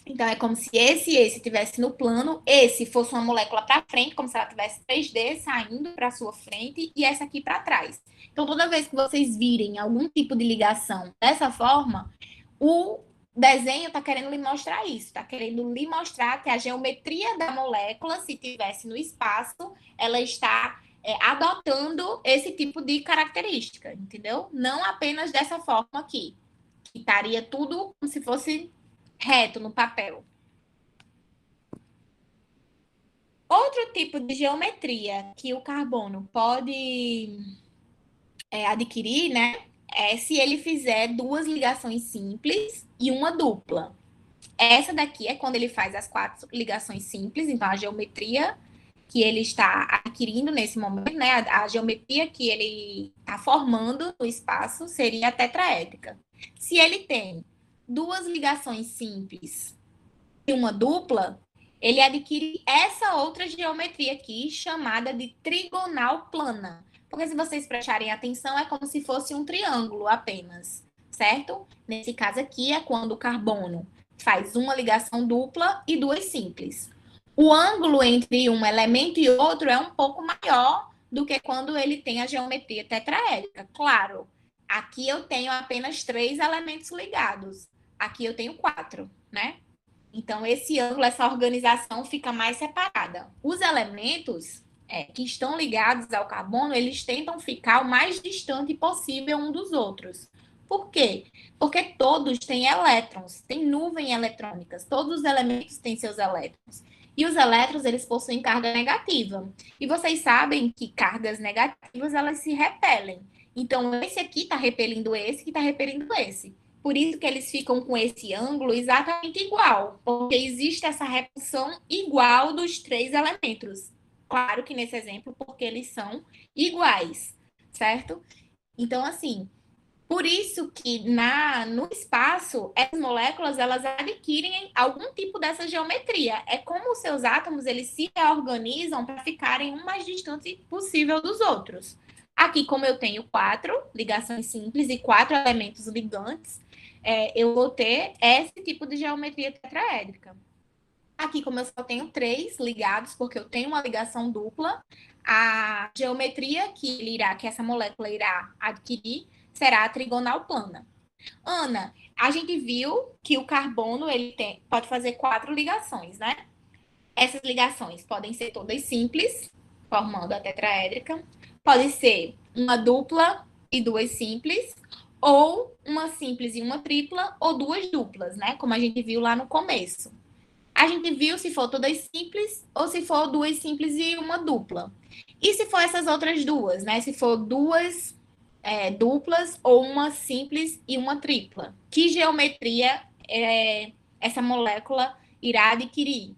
Então, é como se esse e esse estivesse no plano, esse fosse uma molécula para frente, como se ela tivesse 3D saindo para a sua frente, e essa aqui para trás. Então, toda vez que vocês virem algum tipo de ligação dessa forma, o desenho está querendo lhe mostrar isso, está querendo lhe mostrar que a geometria da molécula, se tivesse no espaço, ela está adotando esse tipo de característica, entendeu? Não apenas dessa forma aqui, que estaria tudo como se fosse reto no papel. Outro tipo de geometria que o carbono pode adquirir, né, é se ele fizer duas ligações simples e uma dupla. Essa daqui é quando ele faz as 4 ligações simples, então a geometria que ele está adquirindo nesse momento, né, a geometria que ele está formando no espaço seria a tetraédrica. Se ele tem duas ligações simples e uma dupla, ele adquire essa outra geometria aqui, chamada de trigonal plana. Porque se vocês prestarem atenção, é como se fosse um triângulo apenas, certo? Nesse caso aqui é quando o carbono faz uma ligação dupla e duas simples. O ângulo entre um elemento e outro é um pouco maior do que quando ele tem a geometria tetraédrica. Claro, aqui eu tenho apenas 3 elementos ligados. Aqui eu tenho 4, né? Então, esse ângulo, essa organização fica mais separada. Os elementos que estão ligados ao carbono, eles tentam ficar o mais distante possível um dos outros. Por quê? Porque todos têm elétrons, têm nuvens eletrônicas, todos os elementos têm seus elétrons. E os elétrons, eles possuem carga negativa. E vocês sabem que cargas negativas, elas se repelem. Então, esse aqui está repelindo esse, que está repelindo esse. Por isso que eles ficam com esse ângulo exatamente igual, porque existe essa repulsão igual dos 3 elementos. Claro que nesse exemplo, porque eles são iguais, certo? Então, assim, por isso que no espaço, essas moléculas, elas adquirem algum tipo dessa geometria. É como os seus átomos, eles se reorganizam para ficarem o mais distante possível dos outros. Aqui, como eu tenho 4 ligações simples e 4 elementos ligantes, eu vou ter esse tipo de geometria tetraédrica. Aqui, como eu só tenho 3 ligados, porque eu tenho uma ligação dupla, a geometria que essa molécula irá adquirir será a trigonal plana. Ana, a gente viu que o carbono ele pode fazer 4 ligações, né? Essas ligações podem ser todas simples, formando a tetraédrica. Pode ser uma dupla e 2 simples, ou uma simples e uma tripla, ou 2 duplas, né? Como a gente viu lá no começo. A gente viu se for todas simples, ou se for 2 simples e uma dupla. E se for essas outras duas, né? Se for 2 duplas, ou uma simples e uma tripla. Que geometria essa molécula irá adquirir?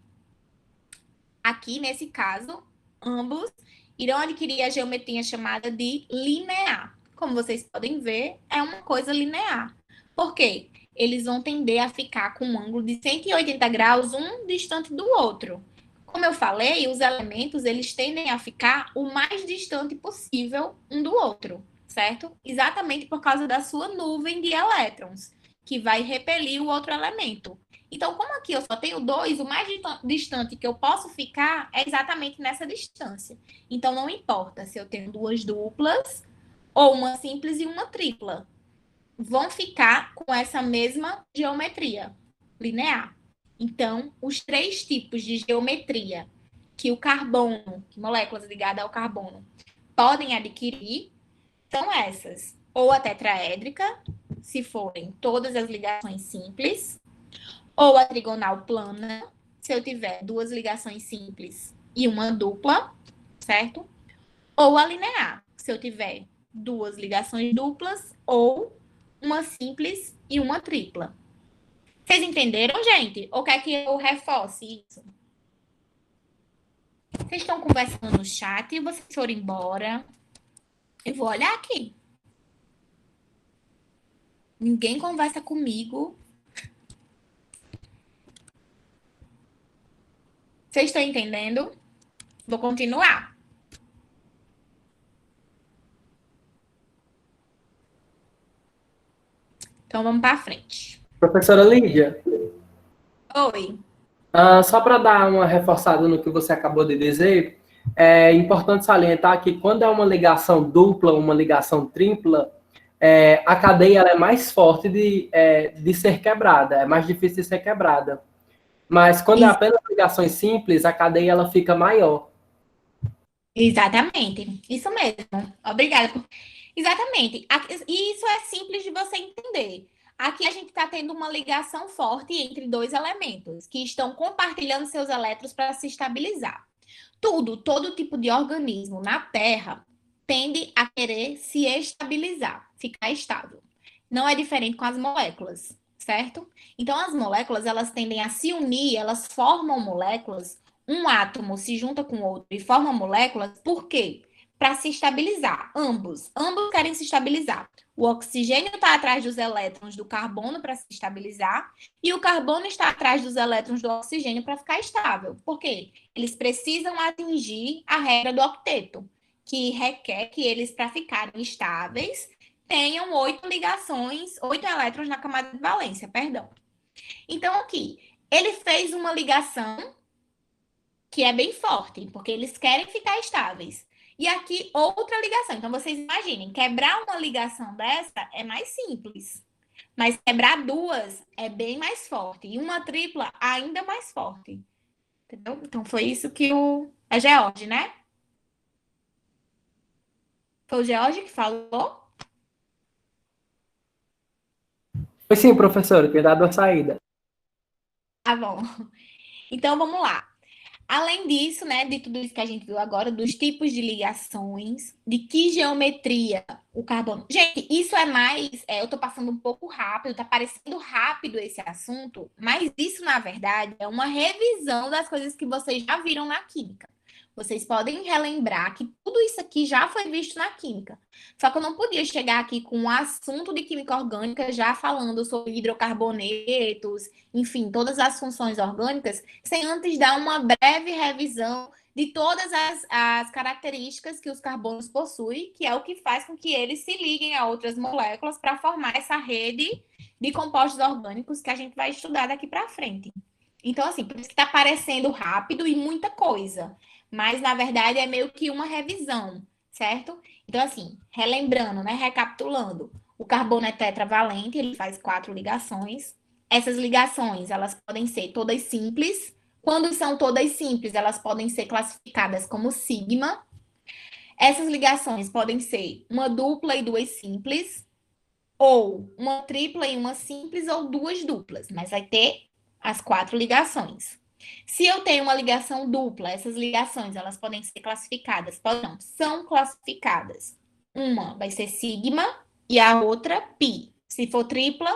Aqui, nesse caso, ambos irão adquirir a geometria chamada de linear. Como vocês podem ver, é uma coisa linear. Por quê? Eles vão tender a ficar com um ângulo de 180 graus, um distante do outro. Como eu falei, os elementos, eles tendem a ficar o mais distante possível um do outro, certo? Exatamente por causa da sua nuvem de elétrons, que vai repelir o outro elemento. Então, como aqui eu só tenho 2, o mais distante que eu posso ficar é exatamente nessa distância. Então, não importa se eu tenho 2 duplas ou uma simples e uma tripla. Vão ficar com essa mesma geometria linear. Então, os 3 tipos de geometria que o carbono, que moléculas ligadas ao carbono, podem adquirir são essas. Ou a tetraédrica, se forem todas as ligações simples, ou a trigonal plana, se eu tiver 2 ligações simples e uma dupla, certo? Ou a linear, se eu tiver 2 ligações duplas ou uma simples e uma tripla. Vocês entenderam, gente? Ou quer que eu reforce isso? Vocês estão conversando no chat e vocês foram embora. Eu vou olhar aqui. Ninguém conversa comigo. Vocês estão entendendo? Vou continuar. Então, vamos para frente. Professora Lídia, Oi. só para dar uma reforçada no que você acabou de dizer, é importante salientar que quando é uma ligação dupla, uma ligação tripla, a cadeia ela é mais forte de ser quebrada, é mais difícil de ser quebrada. Mas quando é apenas ligações simples, a cadeia ela fica maior. Exatamente. Isso mesmo. Obrigada. Exatamente. E isso é simples de você entender. Aqui a gente está tendo uma ligação forte entre dois elementos que estão compartilhando seus elétrons para se estabilizar. Todo tipo de organismo na Terra tende a querer se estabilizar, ficar estável. Não é diferente com as moléculas, certo? Então, as moléculas, elas tendem a se unir, elas formam moléculas, um átomo se junta com o outro e forma moléculas, por quê? Para se estabilizar, ambos querem se estabilizar. O oxigênio está atrás dos elétrons do carbono para se estabilizar e o carbono está atrás dos elétrons do oxigênio para ficar estável. Por quê? Eles precisam atingir a regra do octeto, que requer que eles, para ficarem estáveis, tenham 8 ligações, 8 elétrons na camada de valência, perdão. Então, aqui, ele fez uma ligação que é bem forte, porque eles querem ficar estáveis. E aqui, outra ligação. Então, vocês imaginem, quebrar uma ligação dessa é mais simples. Mas quebrar duas é bem mais forte. E uma tripla, ainda mais forte. Entendeu? Então, foi isso que É George, né? Foi o George que falou? Pois sim, professor, tinha dado a saída. Tá bom. Então, vamos lá. Além disso, né, de tudo isso que a gente viu agora, dos tipos de ligações, de que geometria o carbono. Gente, isso é mais. Eu tô passando um pouco rápido, tá parecendo rápido esse assunto, mas isso, na verdade, é uma revisão das coisas que vocês já viram na química. Vocês podem relembrar que tudo isso aqui já foi visto na química. Só que eu não podia chegar aqui com um assunto de química orgânica já falando sobre hidrocarbonetos, enfim, todas as funções orgânicas, sem antes dar uma breve revisão de todas as características que os carbonos possuem, que é o que faz com que eles se liguem a outras moléculas para formar essa rede de compostos orgânicos que a gente vai estudar daqui para frente. Então, assim, por isso que está parecendo rápido e muita coisa. Mas, na verdade, é meio que uma revisão, certo? Então, assim, relembrando, né? Recapitulando. O carbono é tetravalente, ele faz 4 ligações. Essas ligações, elas podem ser todas simples. Quando são todas simples, elas podem ser classificadas como sigma. Essas ligações podem ser uma dupla e 2 simples, ou uma tripla e uma simples, ou 2 duplas, mas vai ter as 4 ligações. Se eu tenho uma ligação dupla, essas ligações, elas podem ser classificadas, não, são classificadas. Uma vai ser sigma e a outra pi. Se for tripla,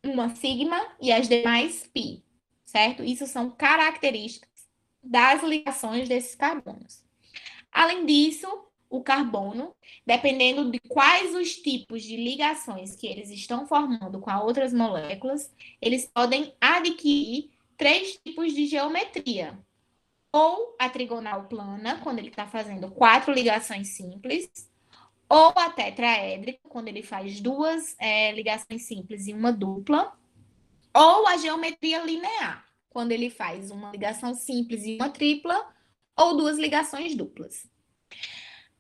uma sigma e as demais pi, certo? Isso são características das ligações desses carbonos. Além disso, o carbono, dependendo de quais os tipos de ligações que eles estão formando com outras moléculas, eles podem adquirir 3 tipos de geometria. Ou a trigonal plana, quando ele está fazendo 4 ligações simples, ou a tetraédrica, quando ele faz 2 ligações simples e uma dupla, ou a geometria linear, quando ele faz uma ligação simples e uma tripla, ou 2 ligações duplas.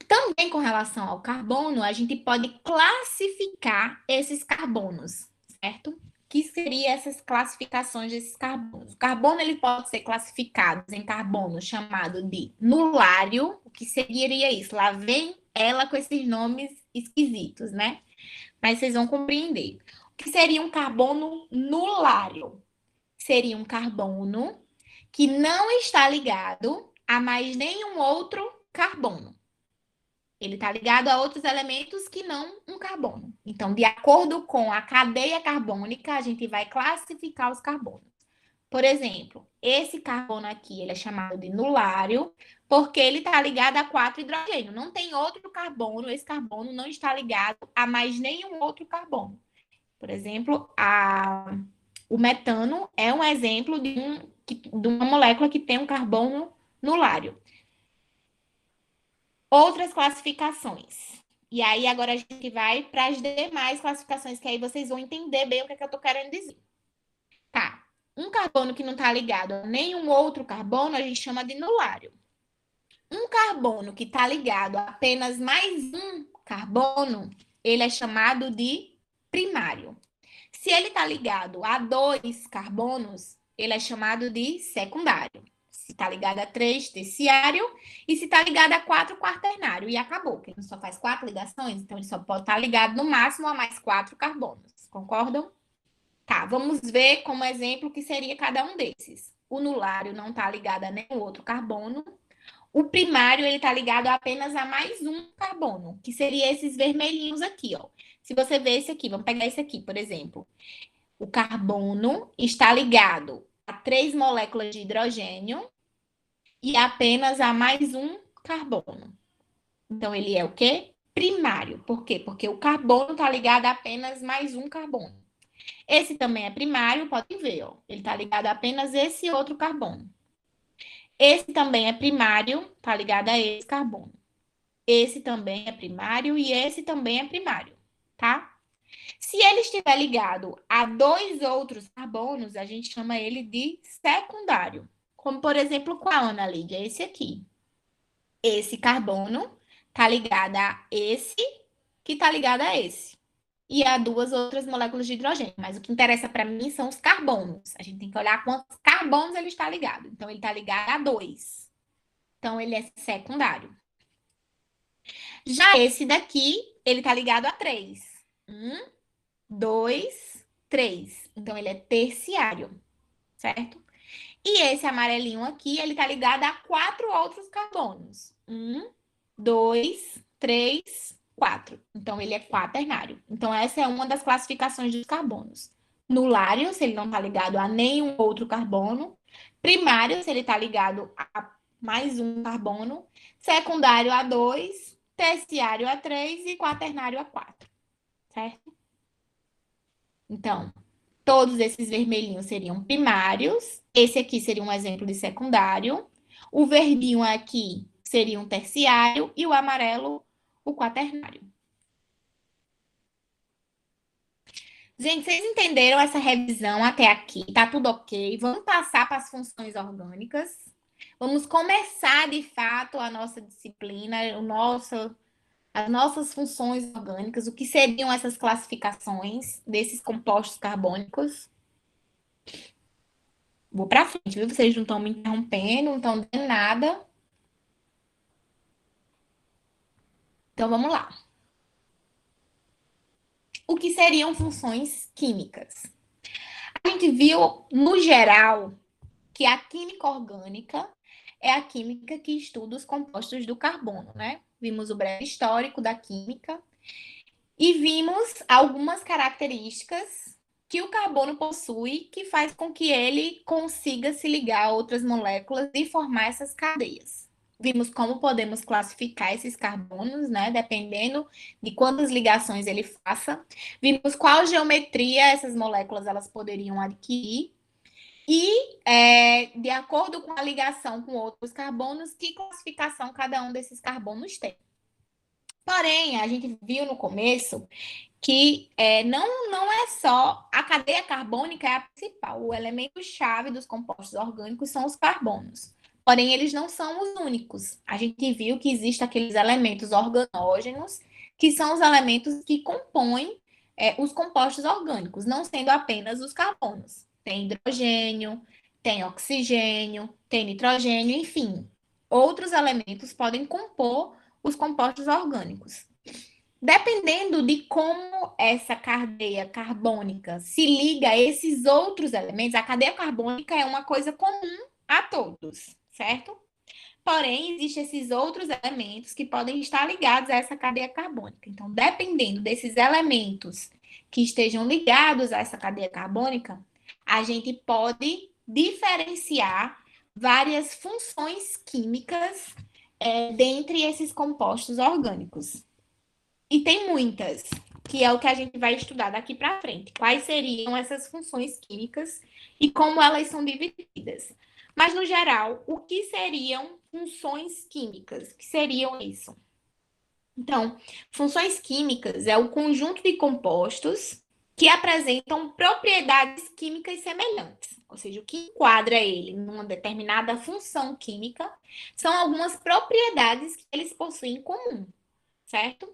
Também com relação ao carbono, a gente pode classificar esses carbonos, certo? Que seriam essas classificações desses carbonos? O carbono ele pode ser classificado em carbono chamado de nulário. O que seria isso? Lá vem ela com esses nomes esquisitos, né? Mas vocês vão compreender. O que seria um carbono nulário? Seria um carbono que não está ligado a mais nenhum outro carbono. Ele está ligado a outros elementos que não um carbono. Então, de acordo com a cadeia carbônica, a gente vai classificar os carbonos. Por exemplo, esse carbono aqui, ele é chamado de nulário, porque ele está ligado a 4 hidrogênios. Não tem outro carbono, esse carbono não está ligado a mais nenhum outro carbono. Por exemplo, o metano é um exemplo de uma molécula que tem um carbono nulário. Outras classificações. E aí, agora a gente vai para as demais classificações, que aí vocês vão entender bem o que é que eu estou querendo dizer. Tá. Um carbono que não está ligado a nenhum outro carbono, a gente chama de nulário. Um carbono que está ligado a apenas mais um carbono, ele é chamado de primário. Se ele está ligado a 2 carbonos, ele é chamado de secundário. Se está ligado a 3, terciário. E se está ligado a 4, quaternário. E acabou, porque ele só faz 4 ligações, então ele só pode estar ligado no máximo a mais 4 carbonos. Concordam? Tá, vamos ver como exemplo o que seria cada um desses. O nulário não está ligado a nenhum outro carbono. O primário, ele está ligado apenas a mais um carbono, que seria esses vermelhinhos aqui, ó. Se você ver esse aqui, vamos pegar esse aqui, por exemplo. O carbono está ligado a 3 moléculas de hidrogênio e apenas a mais um carbono. Então, ele é o quê? Primário. Por quê? Porque o carbono está ligado a apenas mais um carbono. Esse também é primário, podem ver, ó. Ele está ligado a apenas esse outro carbono. Esse também é primário, está ligado a esse carbono. Esse também é primário e esse também é primário, tá? Se ele estiver ligado a 2 outros carbonos, a gente chama ele de secundário. Como, por exemplo, qual, Ana Lídia? Esse aqui. Esse carbono está ligado a esse, que está ligado a esse. E a 2 outras moléculas de hidrogênio. Mas o que interessa para mim são os carbonos. A gente tem que olhar quantos carbonos ele está ligado. Então, ele está ligado a 2. Então, ele é secundário. Já esse daqui, ele está ligado a 3. 1, 2, 3. Então, ele é terciário, certo? E esse amarelinho aqui, ele está ligado a 4 outros carbonos. 1, 2, 3, 4. Então, ele é quaternário. Então, essa é uma das classificações dos carbonos. Nulário, se ele não está ligado a nenhum outro carbono. Primário, se ele está ligado a mais um carbono. Secundário a 2, terciário a 3 e quaternário a 4. Certo? Então, todos esses vermelhinhos seriam primários. Esse aqui seria um exemplo de secundário. O verdinho aqui seria um terciário e o amarelo, o quaternário. Gente, vocês entenderam essa revisão até aqui? Tá tudo ok? Vamos passar para as funções orgânicas. Vamos começar, de fato, a nossa disciplina, as nossas funções orgânicas, o que seriam essas classificações desses compostos carbônicos. Vou para frente, viu? Vocês não estão me interrompendo, não estão dando nada. Então, vamos lá. O que seriam funções químicas? A gente viu, no geral, que a química orgânica é a química que estuda os compostos do carbono, né? Vimos o breve histórico da química e vimos algumas características que o carbono possui que faz com que ele consiga se ligar a outras moléculas e formar essas cadeias. Vimos como podemos classificar esses carbonos, né? Dependendo de quantas ligações ele faça. Vimos qual geometria essas moléculas elas poderiam adquirir. E, de acordo com a ligação com outros carbonos, que classificação cada um desses carbonos tem. Porém, a gente viu no começo que não é só a cadeia carbônica é a principal. O elemento-chave dos compostos orgânicos são os carbonos. Porém, eles não são os únicos. A gente viu que existem aqueles elementos organógenos, que são os elementos que compõem os compostos orgânicos, não sendo apenas os carbonos. Tem hidrogênio, tem oxigênio, tem nitrogênio, enfim. Outros elementos podem compor os compostos orgânicos. Dependendo de como essa cadeia carbônica se liga a esses outros elementos, a cadeia carbônica é uma coisa comum a todos, certo? Porém, existem esses outros elementos que podem estar ligados a essa cadeia carbônica. Então, dependendo desses elementos que estejam ligados a essa cadeia carbônica, a gente pode diferenciar várias funções químicas dentre esses compostos orgânicos. E tem muitas, que é o que a gente vai estudar daqui para frente. Quais seriam essas funções químicas e como elas são divididas. Mas, no geral, o que seriam funções químicas? O que seriam isso? Então, funções químicas é o conjunto de compostos que apresentam propriedades químicas semelhantes. Ou seja, o que enquadra ele numa determinada função química são algumas propriedades que eles possuem em comum, certo?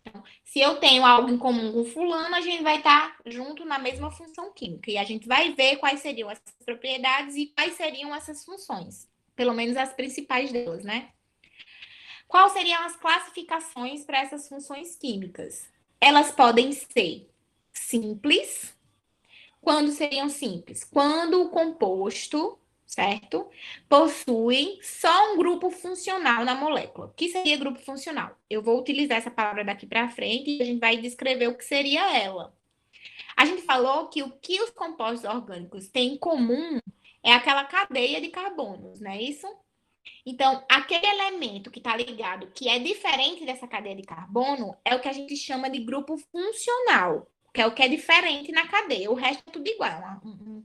Então, se eu tenho algo em comum com fulano, a gente vai estar junto na mesma função química. E a gente vai ver quais seriam essas propriedades e quais seriam essas funções. Pelo menos as principais delas, né? Quais seriam as classificações para essas funções químicas? Elas podem ser simples. Quando seriam simples? Quando o composto, certo? Possui só um grupo funcional na molécula. O que seria grupo funcional? Eu vou utilizar essa palavra daqui para frente e a gente vai descrever o que seria ela. A gente falou que o que os compostos orgânicos têm em comum é aquela cadeia de carbonos, não é isso? Então, aquele elemento que está ligado, que é diferente dessa cadeia de carbono, é o que a gente chama de grupo funcional, que é o que é diferente na cadeia. O resto é tudo igual.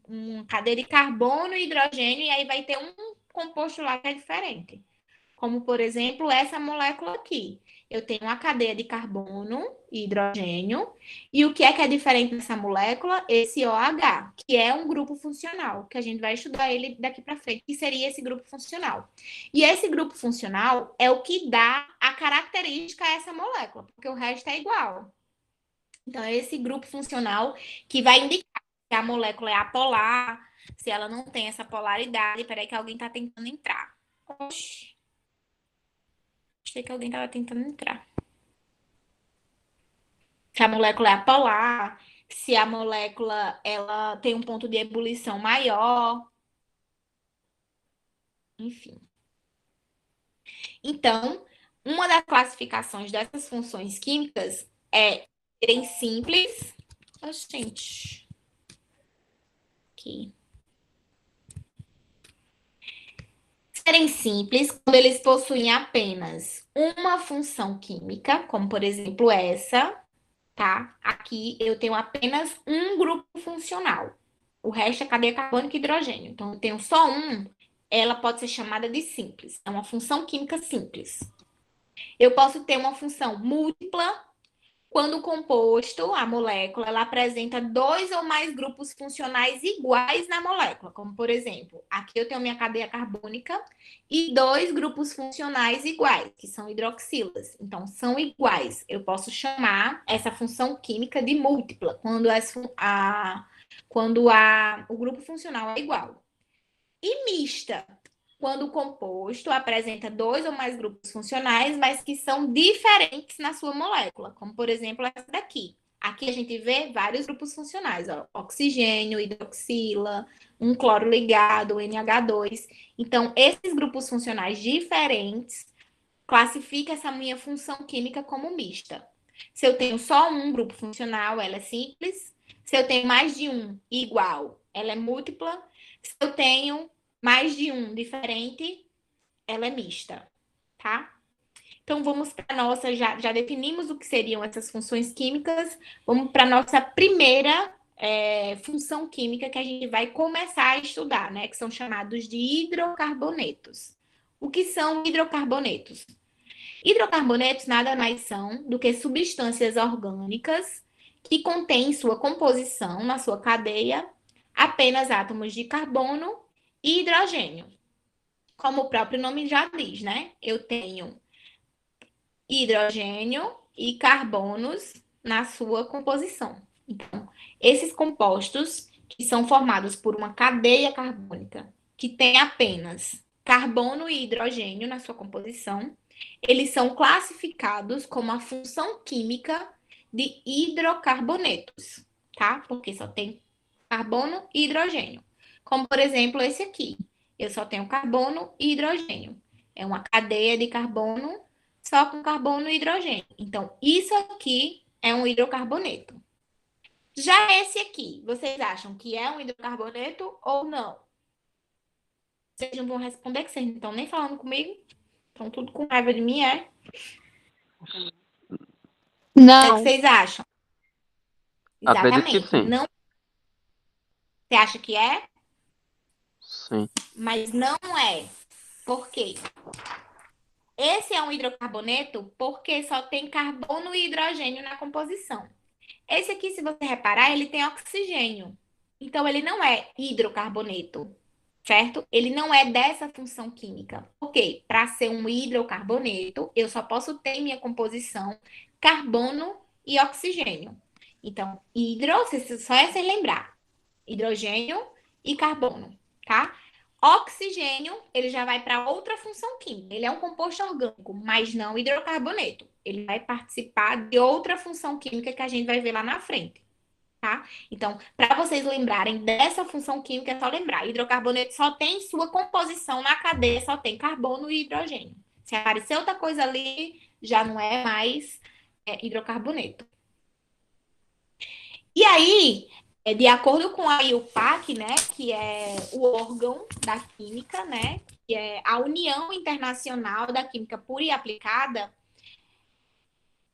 Uma cadeia de carbono e hidrogênio, e aí vai ter um composto lá que é diferente. Como, por exemplo, essa molécula aqui. Eu tenho uma cadeia de carbono e hidrogênio. E o que é diferente dessa molécula? Esse OH, que é um grupo funcional, que a gente vai estudar ele daqui para frente, que seria esse grupo funcional. E esse grupo funcional é o que dá a característica a essa molécula, porque o resto é igual. Então, é esse grupo funcional que vai indicar se a molécula é apolar, se ela não tem essa polaridade. Peraí que alguém está tentando entrar. Oxi. Achei que alguém estava tentando entrar. Se a molécula é apolar, se a molécula ela tem um ponto de ebulição maior. Enfim. Então, uma das classificações dessas funções químicas é serem simples. Oh, gente. Aqui. Serem simples quando eles possuem apenas uma função química, como por exemplo essa, tá? Aqui eu tenho apenas um grupo funcional. O resto é cadeia carbônica e hidrogênio. Então, eu tenho só um, ela pode ser chamada de simples. É uma função química simples. Eu posso ter uma função múltipla quando o composto, a molécula, ela apresenta dois ou mais grupos funcionais iguais na molécula. Como, por exemplo, aqui eu tenho minha cadeia carbônica e dois grupos funcionais iguais, que são hidroxilas. Então, são iguais. Eu posso chamar essa função química de múltipla, quando o grupo funcional é igual. E mista, quando o composto apresenta dois ou mais grupos funcionais, mas que são diferentes na sua molécula, como por exemplo essa daqui. Aqui a gente vê vários grupos funcionais, ó, oxigênio, hidroxila, um cloro ligado, NH2. Então, esses grupos funcionais diferentes classifica essa minha função química como mista. Se eu tenho só um grupo funcional, ela é simples. Se eu tenho mais de um igual, ela é múltipla. Se eu tenho mais de um diferente, ela é mista, tá? Então, vamos para a nossa, já definimos o que seriam essas funções químicas, vamos para a nossa primeira função química que a gente vai começar a estudar, né? Que são chamados de hidrocarbonetos. O que são hidrocarbonetos? Hidrocarbonetos nada mais são do que substâncias orgânicas que contêm em sua composição, na sua cadeia, apenas átomos de carbono e hidrogênio. Como o próprio nome já diz, né? Eu tenho hidrogênio e carbonos na sua composição. Então, esses compostos que são formados por uma cadeia carbônica que tem apenas carbono e hidrogênio na sua composição, eles são classificados como a função química de hidrocarbonetos, tá? Porque só tem carbono e hidrogênio. Como, por exemplo, esse aqui. Eu só tenho carbono e hidrogênio. É uma cadeia de carbono só com carbono e hidrogênio. Então, isso aqui é um hidrocarboneto. Já esse aqui, vocês acham que é um hidrocarboneto ou não? Vocês não vão responder, que vocês não estão nem falando comigo? Estão tudo com raiva de mim, é? O que é que Não. vocês acham? Acredito que Exatamente. sim. Não, você acha que é? Sim. Mas não é. Por quê? Esse é um hidrocarboneto porque só tem carbono e hidrogênio na composição. Esse aqui, se você reparar, ele tem oxigênio. Então, ele não é hidrocarboneto, certo? Ele não é dessa função química. Por quê? Para ser um hidrocarboneto, eu só posso ter em minha composição carbono e oxigênio. Então, só é sem lembrar. Hidrogênio e carbono, tá? Oxigênio, ele já vai para outra função química. Ele é um composto orgânico, mas não hidrocarboneto. Ele vai participar de outra função química que a gente vai ver lá na frente, tá? Então, para vocês lembrarem dessa função química, é só lembrar. Hidrocarboneto só tem sua composição na cadeia, só tem carbono e hidrogênio. Se aparecer outra coisa ali, já não é mais hidrocarboneto. E aí, de acordo com a IUPAC, né, que é o órgão da química, né, que é a União Internacional da Química Pura e Aplicada,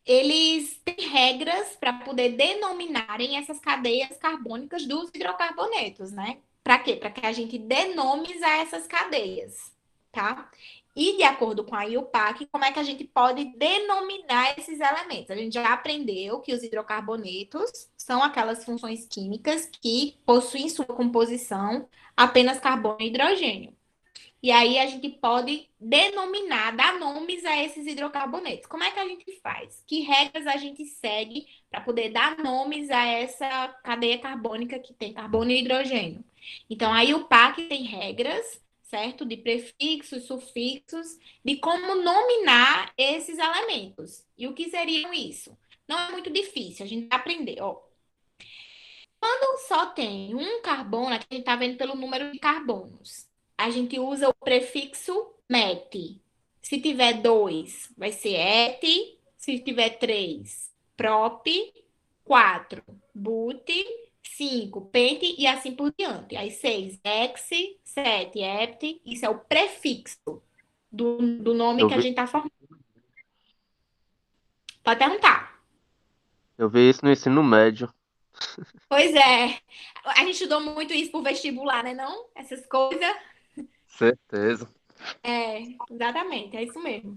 eles têm regras para poder denominarem essas cadeias carbônicas dos hidrocarbonetos, né? Para quê? Para que a gente dê nomes a essas cadeias, tá? E de acordo com a IUPAC, como é que a gente pode denominar esses elementos? A gente já aprendeu que os hidrocarbonetos são aquelas funções químicas que possuem sua composição apenas carbono e hidrogênio. E aí a gente pode denominar, dar nomes a esses hidrocarbonetos. Como é que a gente faz? Que regras a gente segue para poder dar nomes a essa cadeia carbônica que tem carbono e hidrogênio? Então, aí o PAC tem regras, certo? De prefixos, sufixos, de como nominar esses elementos. E o que seriam isso? Não é muito difícil, a gente vai aprender, ó. Quando só tem um carbono, aqui a gente está vendo pelo número de carbonos. A gente usa o prefixo met. Se tiver 2, vai ser et. Se tiver 3, prop. 4, but. 5, pent e assim por diante. Aí 6, ex. 7, ept. Isso é o prefixo do nome Eu que a vi, gente está formando. Pode perguntar. eu vi isso no ensino médio. Pois é. A gente estudou muito isso pro vestibular, né? Não? Essas coisas. Certeza. Exatamente, é isso mesmo.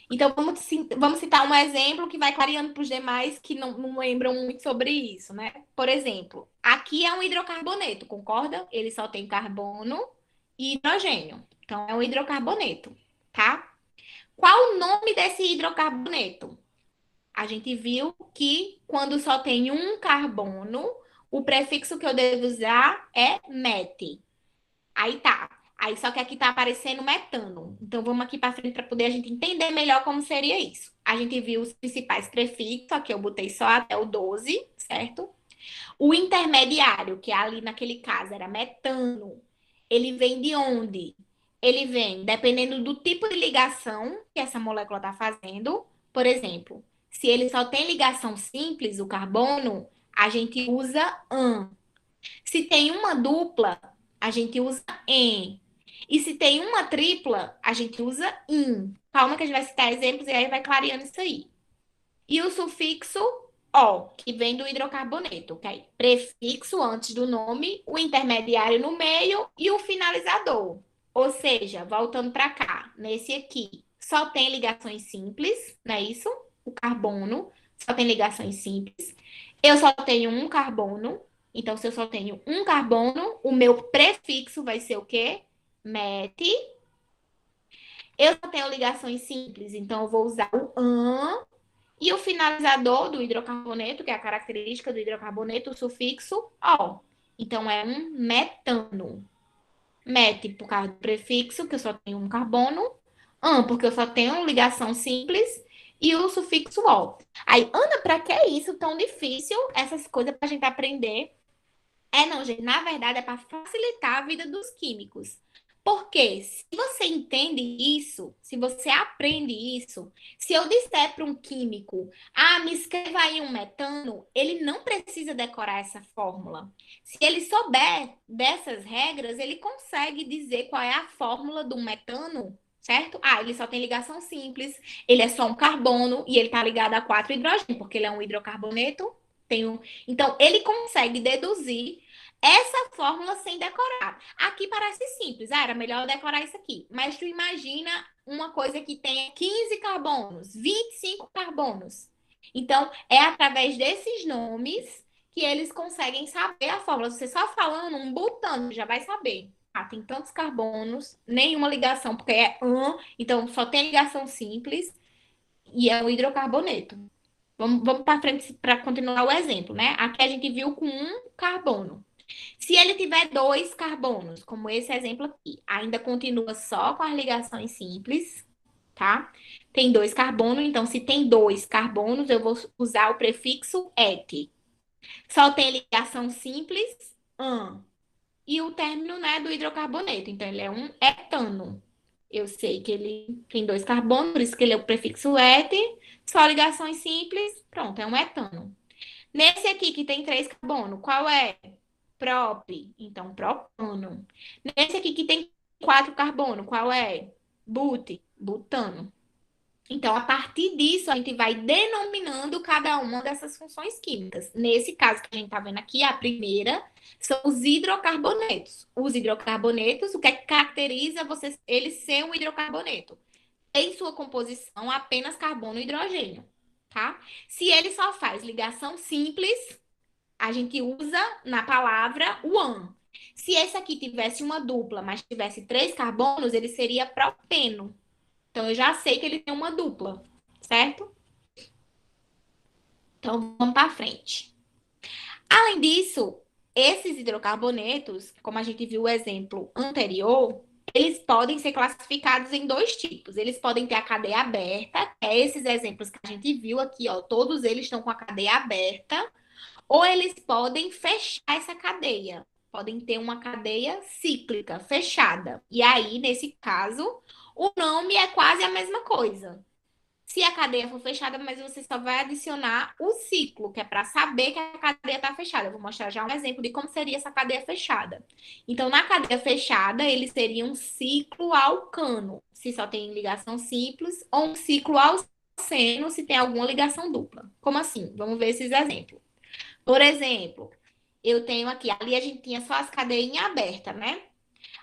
Então, vamos citar um exemplo que vai clareando para os demais que não lembram muito sobre isso, né? Por exemplo, aqui é um hidrocarboneto, concorda? Ele só tem carbono e hidrogênio. Então, é um hidrocarboneto, tá? Qual o nome desse hidrocarboneto? A gente viu que quando só tem um carbono, o prefixo que eu devo usar é met. Aí tá. Aí só que aqui tá aparecendo metano. Então vamos aqui para frente para poder a gente entender melhor como seria isso. A gente viu os principais prefixos, aqui eu botei só até o 12, certo? O intermediário, que ali naquele caso era metano, ele vem de onde? Ele vem dependendo do tipo de ligação que essa molécula está fazendo. Por exemplo, se ele só tem ligação simples, o carbono, a gente usa an. Se tem uma dupla, a gente usa en. E se tem uma tripla, a gente usa in. Calma que a gente vai citar exemplos e aí vai clareando isso aí. E o sufixo o, que vem do hidrocarboneto, ok? Prefixo antes do nome, o intermediário no meio e o finalizador. Ou seja, voltando para cá, nesse aqui, só tem ligações simples, não é isso? O carbono só tem ligações simples. Eu só tenho um carbono, então se eu só tenho um carbono, o meu prefixo vai ser o quê? Met. Eu só tenho ligações simples, então eu vou usar o an. E o finalizador do hidrocarboneto, que é a característica do hidrocarboneto, o sufixo o. Então, é um metano. Met por causa do prefixo, que eu só tenho um carbono. An, porque eu só tenho ligação simples. E o sufixo o. Aí, Ana, para que é isso tão difícil? Essas coisas para a gente aprender. Não, gente. Na verdade, é para facilitar a vida dos químicos. Porque se você entende isso, se você aprende isso, se eu disser para um químico, me escreva aí um metano, ele não precisa decorar essa fórmula. Se ele souber dessas regras, ele consegue dizer qual é a fórmula do metano, certo? Ele só tem ligação simples, ele é só um carbono e ele está ligado a 4 hidrogênios, porque ele é um hidrocarboneto. Então, ele consegue deduzir essa fórmula sem decorar. Aqui parece simples. Era melhor decorar isso aqui. Mas tu imagina uma coisa que tenha 15 carbonos, 25 carbonos. Então, é através desses nomes que eles conseguem saber a fórmula. Você só falando um butano, já vai saber. Tem tantos carbonos, nenhuma ligação, porque é então só tem ligação simples e é o hidrocarboneto. Vamos para frente para continuar o exemplo, né? Aqui a gente viu com um carbono. Se ele tiver 2 carbonos, como esse exemplo aqui, ainda continua só com as ligações simples, tá? Tem 2 carbonos, então se tem 2 carbonos, eu vou usar o prefixo et. Só tem ligação simples, e o término, né, do hidrocarboneto. Então, ele é um etano. Eu sei que ele tem 2 carbonos, por isso que ele é o prefixo et. Só ligações simples, pronto, é um etano. Nesse aqui que tem 3 carbonos, qual é? Prop, então propano. Nesse aqui que tem 4 carbono, qual é? Butano. Então, a partir disso, a gente vai denominando cada uma dessas funções químicas. Nesse caso que a gente está vendo aqui, a primeira são os hidrocarbonetos. Os hidrocarbonetos, o que é que caracteriza ele ser um hidrocarboneto? Em sua composição, apenas carbono e hidrogênio, tá? Se ele só faz ligação simples, a gente usa na palavra o an. Se esse aqui tivesse uma dupla, mas tivesse 3 carbonos, ele seria propeno. Então, eu já sei que ele tem uma dupla, certo? Então, vamos para frente. Além disso, esses hidrocarbonetos, como a gente viu o exemplo anterior, eles podem ser classificados em 2 tipos. Eles podem ter a cadeia aberta, que é esses exemplos que a gente viu aqui, ó, todos eles estão com a cadeia aberta, ou eles podem fechar essa cadeia. Podem ter uma cadeia cíclica, fechada. E aí, nesse caso, o nome é quase a mesma coisa. Se a cadeia for fechada, mas você só vai adicionar o ciclo, que é para saber que a cadeia está fechada. Eu vou mostrar já um exemplo de como seria essa cadeia fechada. Então, na cadeia fechada, ele seria um ciclo alcano, se só tem ligação simples, ou um ciclo alceno, se tem alguma ligação dupla. Como assim? Vamos ver esses exemplos. Por exemplo, eu tenho aqui, ali a gente tinha só as cadeinhas abertas, né?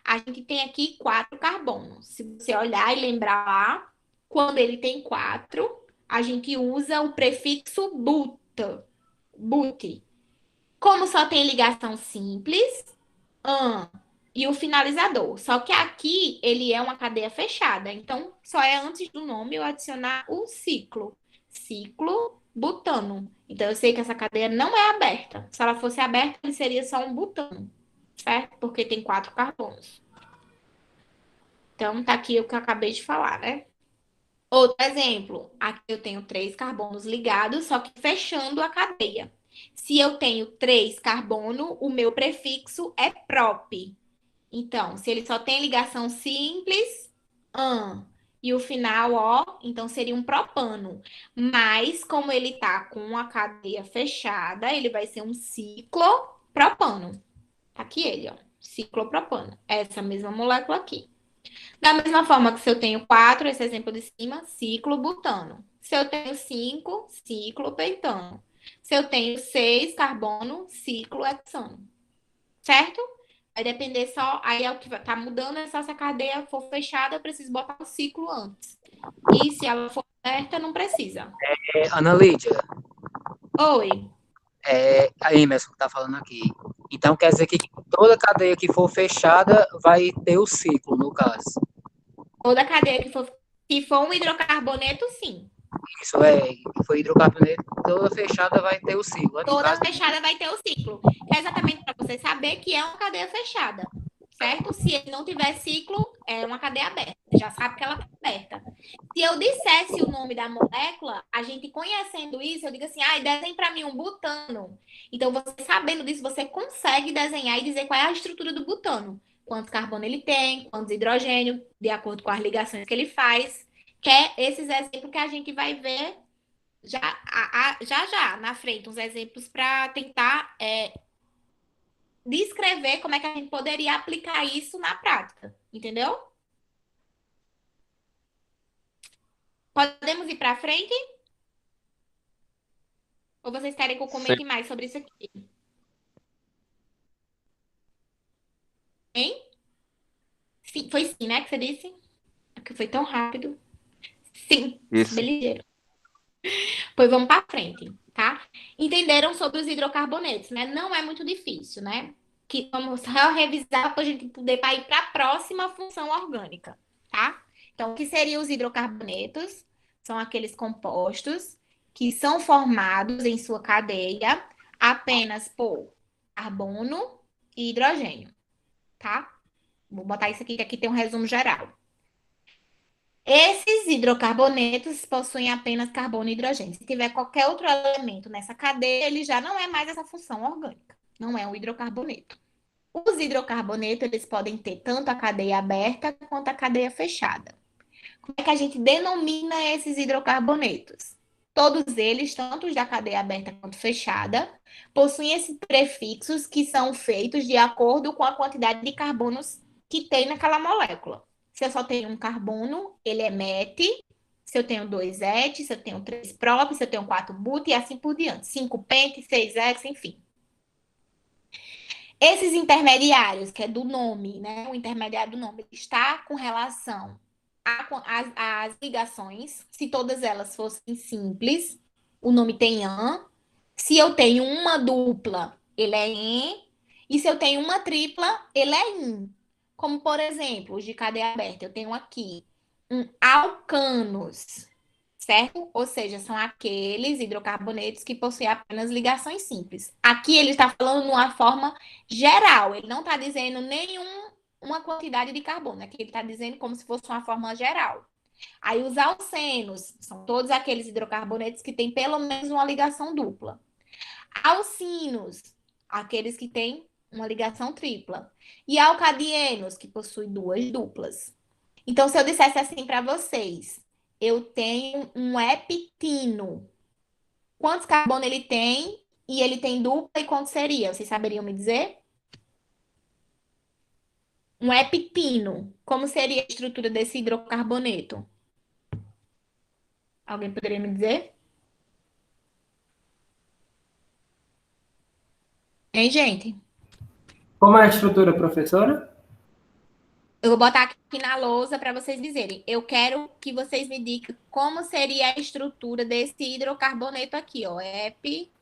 A gente tem aqui 4 carbonos. Se você olhar e lembrar lá, quando ele tem 4, a gente usa o prefixo but. Como só tem ligação simples, e o finalizador. Só que aqui ele é uma cadeia fechada. Então, só é antes do nome eu adicionar o ciclo. Ciclo butano. Então, eu sei que essa cadeia não é aberta. Se ela fosse aberta, ele seria só um butano, certo? Porque tem 4 carbonos. Então, tá aqui o que eu acabei de falar, né? Outro exemplo. Aqui eu tenho 3 carbonos ligados, só que fechando a cadeia. Se eu tenho 3 carbono, o meu prefixo é prop. Então, se ele só tem ligação simples, e o final, então seria um propano. Mas, como ele tá com a cadeia fechada, ele vai ser um ciclopropano. Tá aqui ele, ciclopropano. Essa mesma molécula aqui. Da mesma forma que se eu tenho 4, esse exemplo de cima, ciclobutano. Se eu tenho 5, ciclopentano. Se eu tenho 6, carbono, ciclohexano. Certo? Vai depender só, aí é o que tá mudando, é só se a cadeia for fechada, eu preciso botar o ciclo antes. E se ela for aberta, não precisa. Ana Lídia, Oi. A Emerson que tá falando aqui. Então quer dizer que toda cadeia que for fechada vai ter o ciclo, no caso. Toda cadeia que for um hidrocarboneto, sim. Isso que foi hidrocarboneto, toda fechada vai ter o ciclo. Toda fechada vai ter o ciclo. Que é exatamente para você saber que é uma cadeia fechada, certo? Se ele não tiver ciclo, é uma cadeia aberta. Você já sabe que ela está aberta. Se eu dissesse o nome da molécula, a gente conhecendo isso, eu digo assim, desenhe para mim um butano. Então, você sabendo disso, você consegue desenhar e dizer qual é a estrutura do butano. quantos carbono ele tem, quantos hidrogênio, de acordo com as ligações que ele faz, que é esses exemplos que a gente vai ver já na frente, uns exemplos para tentar descrever como é que a gente poderia aplicar isso na prática, entendeu? Podemos ir para frente? Ou vocês querem que eu Sim. comente mais sobre isso aqui? Hein? Sim, foi sim, né, que você disse? É que foi tão rápido. Sim, Isso. bem ligeiro. Pois vamos para frente, tá? Entenderam sobre os hidrocarbonetos, né? Não é muito difícil, né? Que vamos só revisar para a gente poder ir para a próxima função orgânica, tá? Então, o que seriam os hidrocarbonetos? São aqueles compostos que são formados em sua cadeia apenas por carbono e hidrogênio, tá? Vou botar isso aqui, que aqui tem um resumo geral. Esses hidrocarbonetos possuem apenas carbono e hidrogênio. Se tiver qualquer outro elemento nessa cadeia, ele já não é mais essa função orgânica. Não é um hidrocarboneto. Os hidrocarbonetos, eles podem ter tanto a cadeia aberta quanto a cadeia fechada. Como é que a gente denomina esses hidrocarbonetos? Todos eles, tanto os da cadeia aberta quanto fechada, possuem esses prefixos que são feitos de acordo com a quantidade de carbonos que tem naquela molécula. Se eu só tenho um carbono, ele é met. Se eu tenho 2 et, se eu tenho 3 prop, se eu tenho 4 but e assim por diante. 5 pent, 6 hex, enfim. Esses intermediários, que é do nome, né? O intermediário do nome está com relação às ligações. Se todas elas fossem simples, o nome tem an. Se eu tenho uma dupla, ele é em. E se eu tenho uma tripla, ele é in. Como, por exemplo, os de cadeia aberta. Eu tenho aqui um alcanos, certo? Ou seja, são aqueles hidrocarbonetos que possuem apenas ligações simples. Aqui ele está falando de uma forma geral, ele não está dizendo nenhuma quantidade de carbono, aqui ele está dizendo como se fosse uma fórmula geral. Aí os alcenos são todos aqueles hidrocarbonetos que têm pelo menos uma ligação dupla. Alcinos, aqueles que têm uma ligação tripla. E alcadienos, que possuem duas duplas. Então, se eu dissesse assim para vocês, eu tenho um heptino. Quantos carbono ele tem? E ele tem dupla e quanto seria? Vocês saberiam me dizer? Um heptino. Como seria a estrutura desse hidrocarboneto? Alguém poderia me dizer? Hein, gente? Como é a estrutura, professora? Eu vou botar aqui na lousa para vocês dizerem. Eu quero que vocês me digam como seria a estrutura desse hidrocarboneto aqui, ó. Heptino.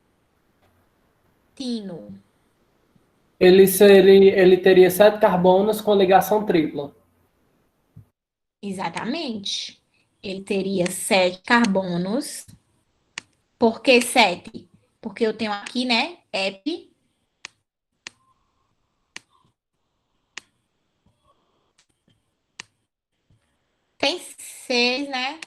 Ele teria 7 carbonos com ligação tripla. Exatamente. Ele teria 7 carbonos. Por que 7? Porque eu tenho aqui, né? Ep. Tem 6, né?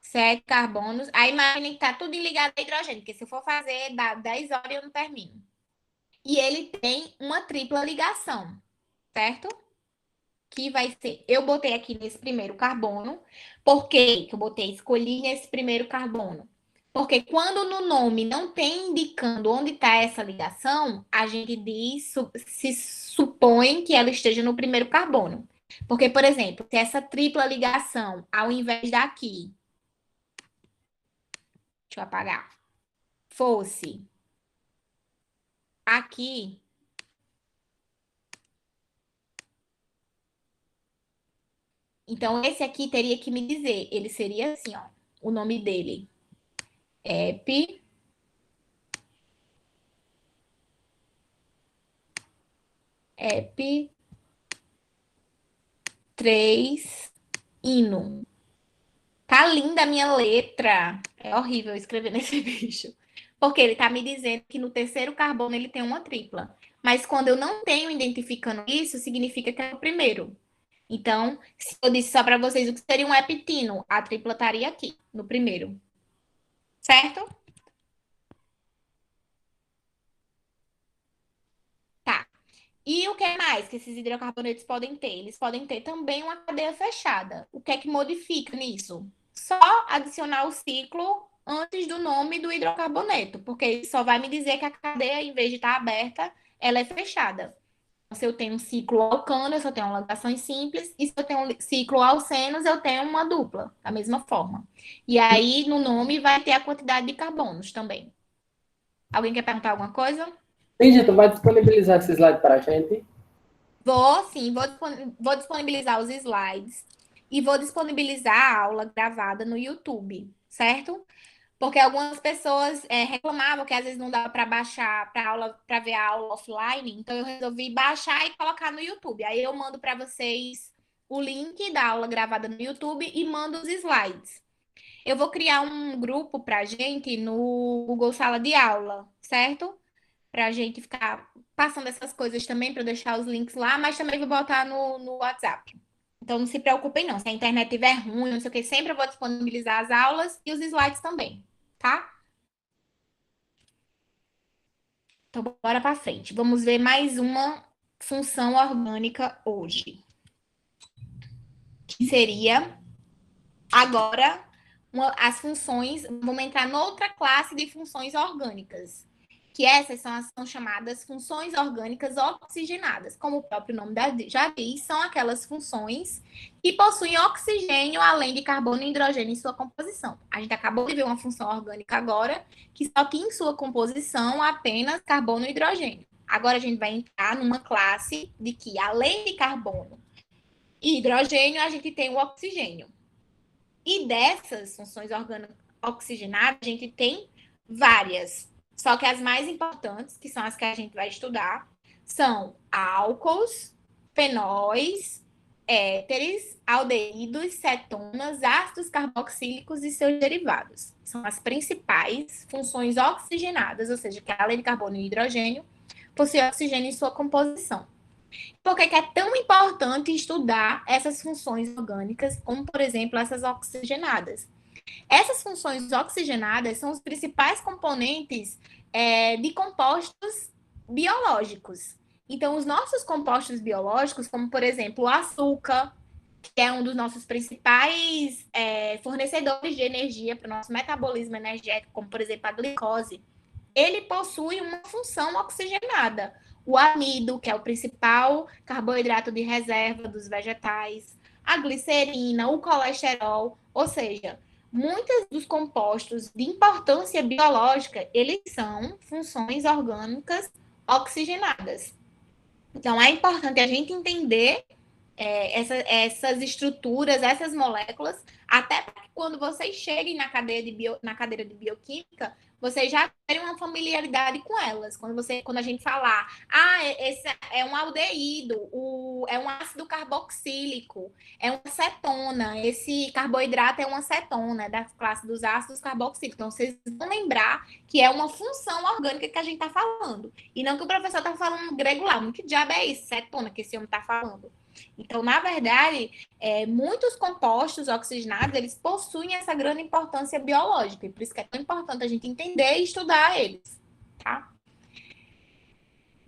7 carbonos. Aí imagina que tá tudo ligado a hidrogênio, porque se eu for fazer, dá 10 horas e eu não termino. E ele tem uma tripla ligação, certo? Que vai ser, eu botei aqui nesse primeiro carbono. Por que eu botei, escolhi nesse primeiro carbono? Porque quando no nome não tem indicando onde está essa ligação, a gente diz, se supõe que ela esteja no primeiro carbono. Porque, por exemplo, se essa tripla ligação, ao invés daqui, deixa eu apagar, fosse aqui, então esse aqui teria que me dizer, ele seria assim, ó, o nome dele, EP, EP 3 hino. Tá linda a minha letra. É horrível escrever nesse bicho. Porque ele tá me dizendo que no terceiro carbono ele tem uma tripla. Mas quando eu não tenho identificando isso, significa que é o primeiro. Então, se eu disse só para vocês o que seria um heptino, a tripla estaria aqui, no primeiro. Certo? Tá. E o que mais que esses hidrocarbonetos podem ter? Eles podem ter também uma cadeia fechada. O que é que modifica nisso? Só adicionar o ciclo antes do nome do hidrocarboneto, porque isso só vai me dizer que a cadeia, em vez de estar aberta, ela é fechada. Se eu tenho um ciclo alcano, eu só tenho ligações simples, e se eu tenho um ciclo alcenos, eu tenho uma dupla, da mesma forma. E aí, no nome, vai ter a quantidade de carbonos também. Alguém quer perguntar alguma coisa? Entendi, tu vai disponibilizar esse slide para a gente? Vou, sim, vou disponibilizar os slides e vou disponibilizar a aula gravada no YouTube, certo? Porque algumas pessoas reclamavam que às vezes não dava para baixar para ver a aula offline, então eu resolvi baixar e colocar no YouTube. Aí eu mando para vocês o link da aula gravada no YouTube e mando os slides. Eu vou criar um grupo para a gente no Google Sala de Aula, certo? Para a gente ficar passando essas coisas também, para eu deixar os links lá, mas também vou botar no WhatsApp. Então não se preocupem não, se a internet estiver ruim, não sei o que, sempre eu vou disponibilizar as aulas e os slides também, tá? Então bora para frente. Vamos ver mais uma função orgânica hoje, que seria agora as funções, vamos entrar noutra classe de funções orgânicas, que essas são chamadas funções orgânicas oxigenadas. Como o próprio nome já diz, são aquelas funções que possuem oxigênio além de carbono e hidrogênio em sua composição. A gente acabou de ver uma função orgânica agora, que só tem em sua composição apenas carbono e hidrogênio. Agora a gente vai entrar numa classe de que, além de carbono e hidrogênio, a gente tem o oxigênio. E dessas funções orgânicas oxigenadas, a gente tem várias. Só que as mais importantes, que são as que a gente vai estudar, são álcools, fenóis, éteres, aldeídos, cetonas, ácidos carboxílicos e seus derivados. São as principais funções oxigenadas, ou seja, que além de carbono e hidrogênio, possui oxigênio em sua composição. Por que é tão importante estudar essas funções orgânicas, como, por exemplo, essas oxigenadas? Essas funções oxigenadas são os principais componentes de compostos biológicos. Então, os nossos compostos biológicos, como, por exemplo, o açúcar, que é um dos nossos principais fornecedores de energia para o nosso metabolismo energético, como, por exemplo, a glicose, ele possui uma função oxigenada. O amido, que é o principal carboidrato de reserva dos vegetais, a glicerina, o colesterol, ou seja, muitos dos compostos de importância biológica, eles são funções orgânicas oxigenadas. Então, é importante a gente entender essas estruturas, essas moléculas, até para que quando vocês cheguem na cadeira de bioquímica, vocês já terem uma familiaridade com elas. Quando a gente falar, esse é um aldeído, é um ácido carboxílico, é uma cetona, esse carboidrato é uma cetona, da classe dos ácidos carboxílicos. Então, vocês vão lembrar que é uma função orgânica que a gente está falando. E não que o professor está falando grego lá. Que diabo é isso? Cetona que esse homem está falando. Então, na verdade, muitos compostos oxigenados, eles possuem essa grande importância biológica, e por isso que é tão importante a gente entender e estudar eles, tá?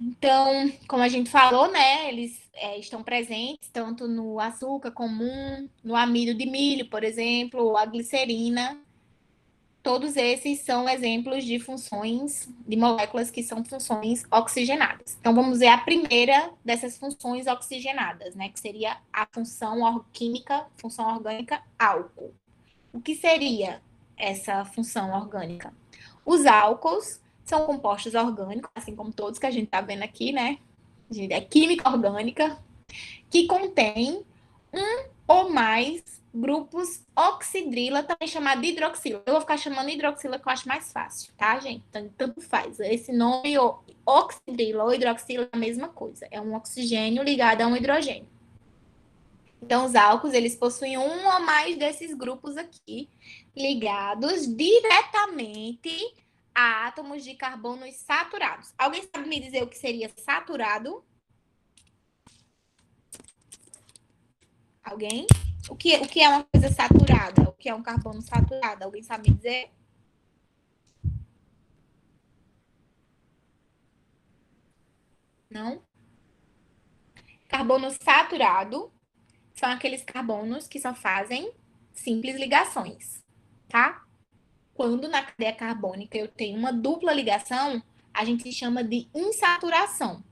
Então, como a gente falou, né, eles estão presentes tanto no açúcar comum, no amido de milho, por exemplo, a glicerina. Todos esses são exemplos de funções, de moléculas que são funções oxigenadas. Então, vamos ver a primeira dessas funções oxigenadas, né? Que seria a função química, função orgânica álcool. O que seria essa função orgânica? Os álcools são compostos orgânicos, assim como todos que a gente está vendo aqui, né? É química orgânica, que contém um ou mais grupos oxidrila, também chamado de hidroxila. Eu vou ficar chamando hidroxila que eu acho mais fácil, tá, gente? Tanto faz. Esse nome, oxidrila ou hidroxila, é a mesma coisa. É um oxigênio ligado a um hidrogênio. Então, os álcools, eles possuem um ou mais desses grupos aqui, ligados diretamente a átomos de carbono saturados. Alguém sabe me dizer o que seria saturado? Alguém? O que é uma coisa saturada? O que é um carbono saturado? Alguém sabe me dizer? Não? Carbono saturado são aqueles carbonos que só fazem simples ligações, tá? Quando na cadeia carbônica eu tenho uma dupla ligação, a gente chama de insaturação.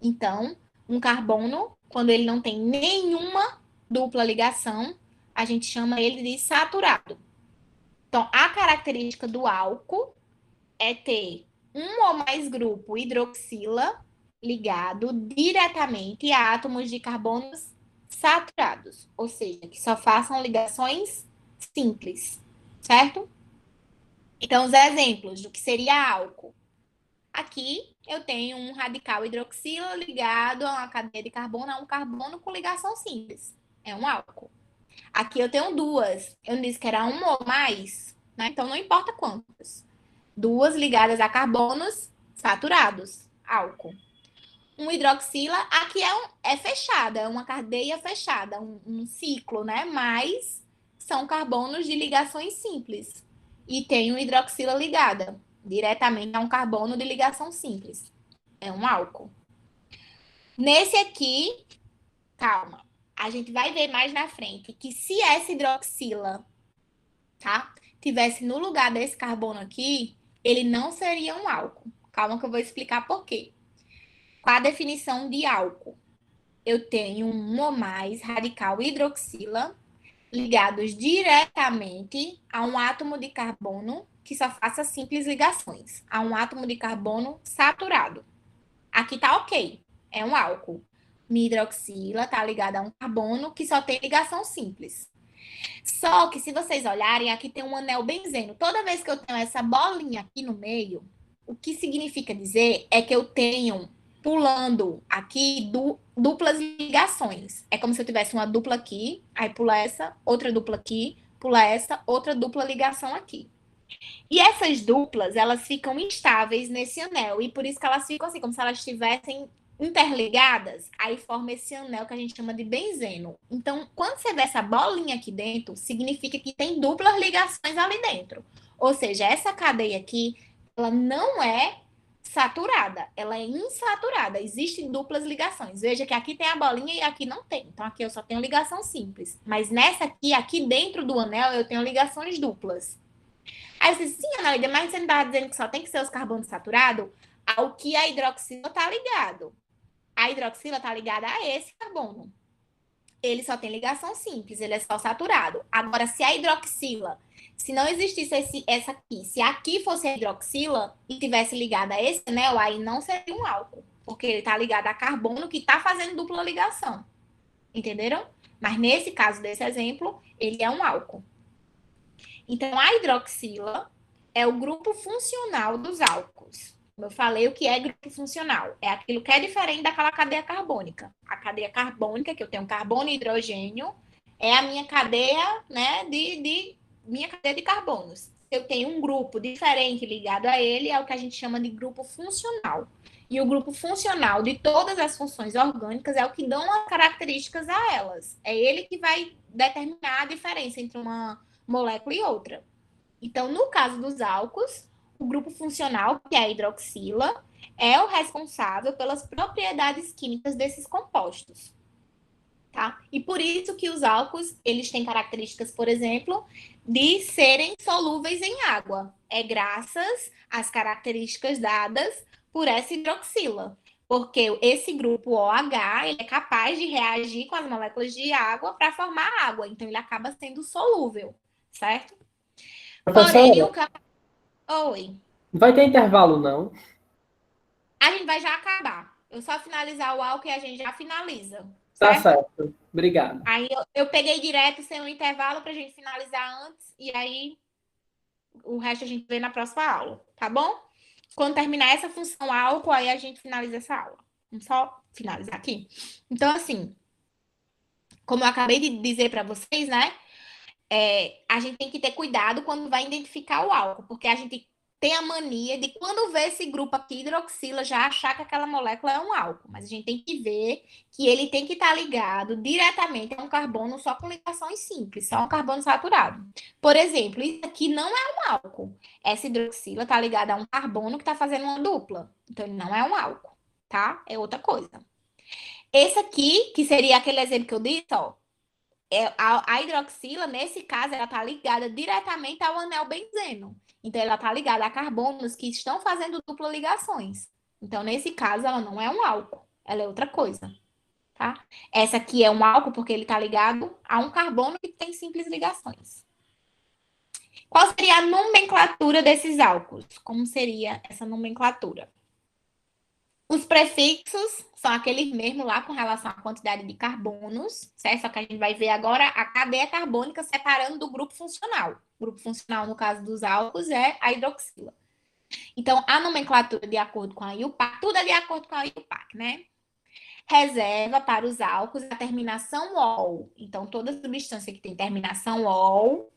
Então, um carbono, quando ele não tem nenhuma dupla ligação, a gente chama ele de saturado. Então, a característica do álcool é ter um ou mais grupo hidroxila ligado diretamente a átomos de carbonos saturados, ou seja, que só façam ligações simples, certo? Então, os exemplos do que seria álcool. Aqui eu tenho um radical hidroxila ligado a uma cadeia de carbono a um carbono com ligação simples. É um álcool. Aqui eu tenho duas. Eu disse que era uma ou mais, né? Então não importa quantas. Duas ligadas a carbonos saturados, álcool. Um hidroxila, aqui é fechada, é uma cadeia fechada, um ciclo, né? Mas são carbonos de ligações simples. E tem um hidroxila ligada diretamente a um carbono de ligação simples. É um álcool. Nesse aqui, calma, a gente vai ver mais na frente que se essa hidroxila, tá, tivesse no lugar desse carbono aqui, ele não seria um álcool. Calma que eu vou explicar por quê. Qual a definição de álcool? Eu tenho um ou mais radical hidroxila ligados diretamente a um átomo de carbono que só faça simples ligações, a um átomo de carbono saturado. Aqui tá ok, é um álcool. Minha hidroxila tá ligada a um carbono que só tem ligação simples. Só que se vocês olharem, aqui tem um anel benzeno. Toda vez que eu tenho essa bolinha aqui no meio, o que significa dizer é que eu tenho pulando aqui duplas ligações. É como se eu tivesse uma dupla aqui, aí pula essa, outra dupla aqui, pula essa, outra dupla ligação aqui. E essas duplas, elas ficam instáveis nesse anel, e por isso que elas ficam assim, como se elas estivessem interligadas, aí forma esse anel que a gente chama de benzeno. Então, quando você vê essa bolinha aqui dentro, significa que tem duplas ligações ali dentro. Ou seja, essa cadeia aqui, ela não é saturada, ela é insaturada. Existem duplas ligações. Veja que aqui tem a bolinha e aqui não tem. Então, aqui eu só tenho ligação simples. Mas nessa aqui dentro do anel, eu tenho ligações duplas. Aí você disse, sim, Analida, mas você não estava dizendo que só tem que ser os carbonos saturados ao que a hidroxila está ligado. A hidroxila está ligada a esse carbono. Ele só tem ligação simples, ele é só saturado. Agora, se a hidroxila, se não existisse essa aqui, se aqui fosse a hidroxila e tivesse ligada a esse anel, aí não seria um álcool, porque ele está ligado a carbono que está fazendo dupla ligação. Entenderam? Mas nesse caso desse exemplo, ele é um álcool. Então, a hidroxila é o grupo funcional dos álcools. Como eu falei, o que é grupo funcional? É aquilo que é diferente daquela cadeia carbônica. A cadeia carbônica, que eu tenho carbono e hidrogênio, é a minha cadeia, né, minha cadeia de carbonos. Eu tenho um grupo diferente ligado a ele, é o que a gente chama de grupo funcional. E o grupo funcional de todas as funções orgânicas é o que dão as características a elas. É ele que vai determinar a diferença entre uma molécula e outra. Então, no caso dos álcools, o grupo funcional, que é a hidroxila, é o responsável pelas propriedades químicas desses compostos. Tá? E por isso que os álcools, eles têm características, por exemplo, de serem solúveis em água. É graças às características dadas por essa hidroxila. Porque esse grupo OH, ele é capaz de reagir com as moléculas de água para formar água. Então, ele acaba sendo solúvel, certo? Porém, o campo... Oi. Não vai ter intervalo, não? A gente vai já acabar. Eu só finalizar o álcool e a gente já finaliza. Tá Certo? certo. Obrigado. Aí eu peguei direto sem um intervalo para a gente finalizar antes. E aí o resto a gente vê na próxima aula. Tá bom? Quando terminar essa função álcool, aí a gente finaliza essa aula. Vamos só finalizar aqui. Então, assim, como eu acabei de dizer para vocês, né? A gente tem que ter cuidado quando vai identificar o álcool, porque a gente tem a mania de, quando vê esse grupo aqui, hidroxila, já achar que aquela molécula é um álcool. Mas a gente tem que ver que ele tem que estar ligado diretamente a um carbono só com ligações simples, só um carbono saturado. Por exemplo, isso aqui não é um álcool. Essa hidroxila está ligada a um carbono que está fazendo uma dupla. Então, ele não é um álcool, tá? É outra coisa. Esse aqui, que seria aquele exemplo que eu disse, ó, a hidroxila, nesse caso, ela está ligada diretamente ao anel benzeno. Então, ela está ligada a carbonos que estão fazendo dupla ligações. Então, nesse caso, ela não é um álcool, ela é outra coisa, tá? Essa aqui é um álcool porque ele está ligado a um carbono que tem simples ligações. Qual seria a nomenclatura desses álcools? Como seria essa nomenclatura? Os prefixos são aqueles mesmo lá com relação à quantidade de carbonos, certo? Só que a gente vai ver agora a cadeia carbônica separando do grupo funcional. O grupo funcional, no caso dos álcools, é a hidroxila. Então, a nomenclatura de acordo com a IUPAC, tudo é de acordo com a IUPAC, né? Reserva para os álcools a terminação OL. Então, toda substância que tem terminação OL,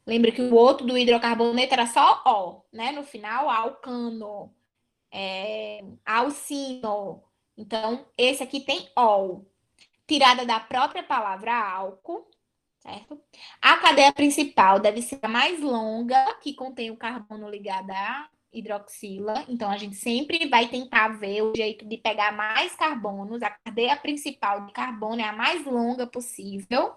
lembra que o outro do hidrocarboneto era só O, né? No final, alcano, alcino. Então, esse aqui tem ol, tirada da própria palavra álcool, certo? A cadeia principal deve ser a mais longa, que contém o carbono ligado à hidroxila. Então, a gente sempre vai tentar ver o jeito de pegar mais carbonos. A cadeia principal de carbono é a mais longa possível.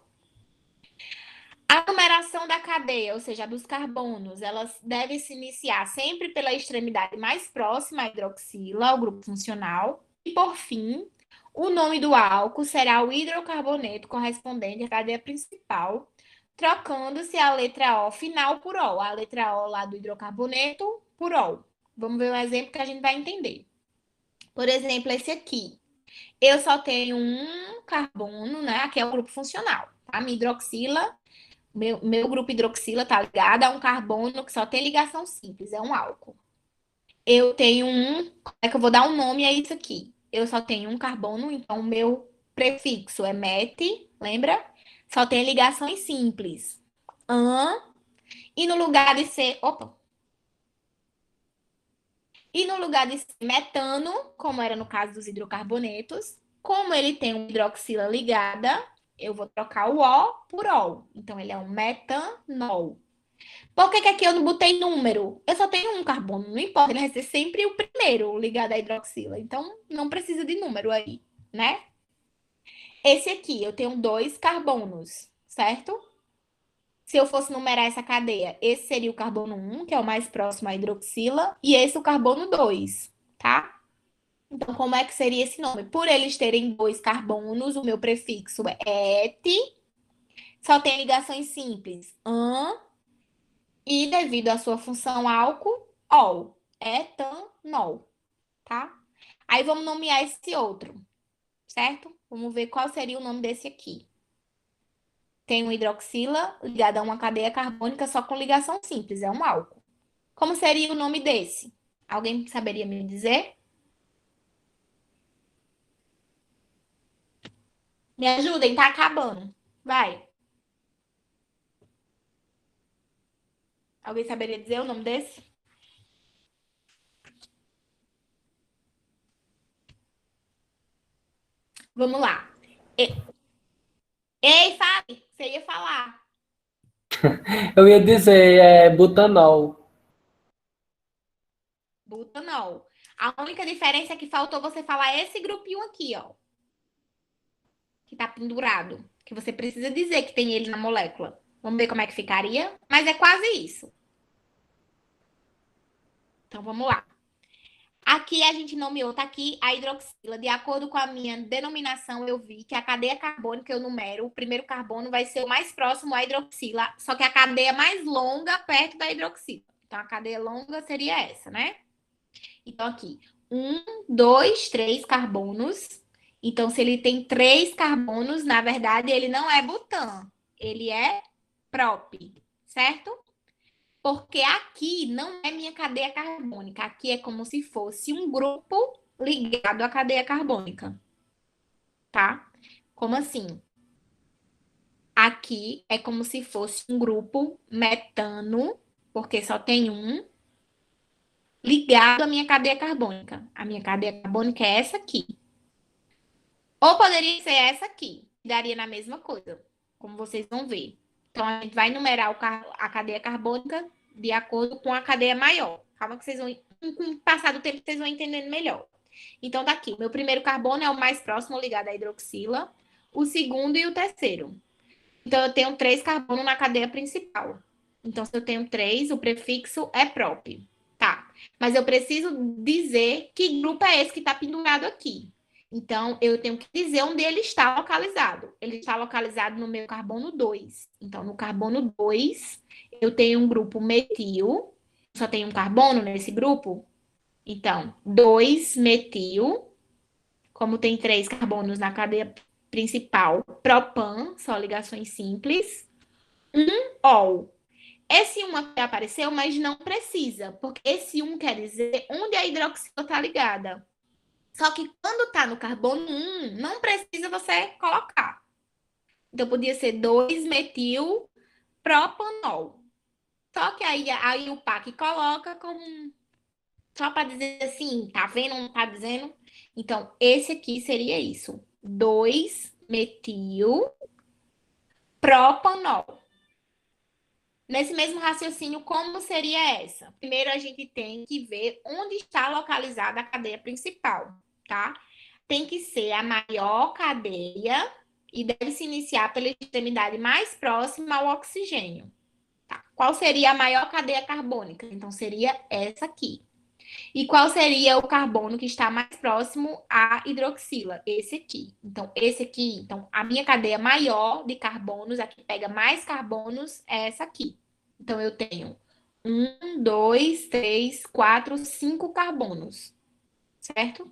A numeração da cadeia, ou seja, dos carbonos, elas devem se iniciar sempre pela extremidade mais próxima à hidroxila, ao grupo funcional. E, por fim, o nome do álcool será o hidrocarboneto correspondente à cadeia principal, trocando-se a letra O final por O. A letra O lá do hidrocarboneto por O. Vamos ver um exemplo que a gente vai entender. Por exemplo, esse aqui. Eu só tenho um carbono, né? Aqui é o grupo funcional, tá? Minha hidroxila. Meu grupo hidroxila está ligado a um carbono que só tem ligação simples, é um álcool. Eu tenho como é que eu vou dar um nome a isso aqui? Eu só tenho um carbono, então o meu prefixo é met, lembra? Só tem ligações simples. E no lugar de ser, e no lugar de ser metano, como era no caso dos hidrocarbonetos, como ele tem uma hidroxila ligada, eu vou trocar o O por OL. Então, ele é um metanol. Por que aqui eu não botei número? Eu só tenho um carbono, não importa, ele vai ser sempre o primeiro ligado à hidroxila. Então, não precisa de número aí, né? Esse aqui, eu tenho 2 carbonos, certo? Se eu fosse numerar essa cadeia, esse seria o carbono 1, que é o mais próximo à hidroxila, e esse o carbono 2, tá? Então, como é que seria esse nome? Por eles terem 2 carbonos, o meu prefixo é et, só tem ligações simples, e devido à sua função álcool, ol, etanol, tá? Aí vamos nomear esse outro, certo? Vamos ver qual seria o nome desse aqui. Tem uma hidroxila ligada a uma cadeia carbônica só com ligação simples, é um álcool. Como seria o nome desse? Alguém saberia me dizer? Me ajudem, tá acabando. Vai. Alguém saberia dizer o nome desse? Vamos lá. Ei, Fábio, você ia falar. Eu ia dizer butanol. Butanol. A única diferença é que faltou você falar esse grupinho aqui, ó. Que tá pendurado. Que você precisa dizer que tem ele na molécula. Vamos ver como é que ficaria? Mas é quase isso. Então, vamos lá. Aqui a gente nomeou, tá aqui a hidroxila. De acordo com a minha denominação, eu vi que a cadeia carbônica eu numero, o primeiro carbono vai ser o mais próximo à hidroxila, só que a cadeia mais longa perto da hidroxila. Então, a cadeia longa seria essa, né? Então, aqui, 1, 2, 3 carbonos. Então, se ele tem 3 carbonos, na verdade, ele não é butan, ele é prop, certo? Porque aqui não é minha cadeia carbônica. Aqui é como se fosse um grupo ligado à cadeia carbônica. Tá? Como assim? Aqui é como se fosse um grupo metano, porque só tem um, ligado à minha cadeia carbônica. A minha cadeia carbônica é essa aqui. Ou poderia ser essa aqui, daria na mesma coisa, como vocês vão ver. Então, a gente vai numerar a cadeia carbônica de acordo com a cadeia maior. Calma que vocês vão, com o passar do tempo, vocês vão entendendo melhor. Então, tá aqui. Meu primeiro carbono é o mais próximo ligado à hidroxila, o segundo e o terceiro. Então, eu tenho 3 carbonos na cadeia principal. Então, se eu tenho 3, o prefixo é prop. Tá. Mas eu preciso dizer que grupo é esse que está pendurado aqui. Então, eu tenho que dizer onde ele está localizado. Ele está localizado no meu carbono 2. Então, no carbono 2, eu tenho um grupo metil. Só tem um carbono nesse grupo. Então, 2-metil. Como tem 3 carbonos na cadeia principal, propan, só ligações simples. Ol. Esse 1 aqui apareceu, mas não precisa, porque esse 1 quer dizer onde a hidroxila está ligada. Só que quando está no carbono 1, não precisa você colocar. Então, podia ser 2-metil propanol. Só que aí o PAC coloca como só para dizer assim, tá vendo? Não tá dizendo? Então, esse aqui seria isso. 2-metil propanol. Nesse mesmo raciocínio, como seria essa? Primeiro, a gente tem que ver onde está localizada a cadeia principal, tá? Tem que ser a maior cadeia e deve se iniciar pela extremidade mais próxima ao oxigênio. Tá? Qual seria a maior cadeia carbônica? Então, seria essa aqui. E qual seria o carbono que está mais próximo à hidroxila? Esse aqui. Então, esse aqui, então, a minha cadeia maior de carbonos, a que pega mais carbonos, é essa aqui. Então, eu tenho 1, 2, 3, 4, 5 carbonos, certo?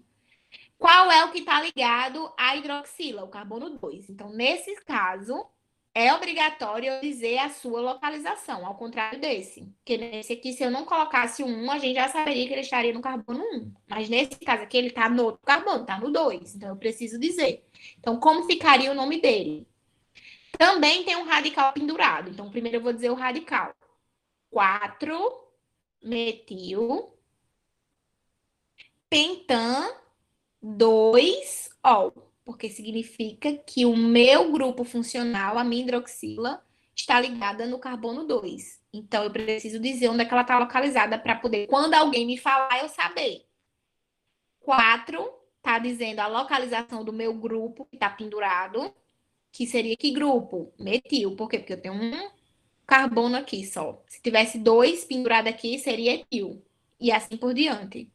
Qual é o que está ligado à hidroxila? O carbono 2. Então, nesse caso, é obrigatório eu dizer a sua localização, ao contrário desse. Porque nesse aqui, se eu não colocasse o 1, a gente já saberia que ele estaria no carbono 1. Mas nesse caso aqui, ele está no outro carbono, está no 2. Então, eu preciso dizer. Então, como ficaria o nome dele? Também tem um radical pendurado. Então, primeiro eu vou dizer o radical. 4-metil pentan 2-ol, porque significa que o meu grupo funcional, a minha hidroxila, está ligada no carbono 2. Então, eu preciso dizer onde é que ela está localizada para poder, quando alguém me falar, eu saber. 4 está dizendo a localização do meu grupo que está pendurado, que seria que grupo? Metil. Por quê? Porque eu tenho um carbono aqui só. Se tivesse 2 pendurado aqui, seria etil. E assim por diante.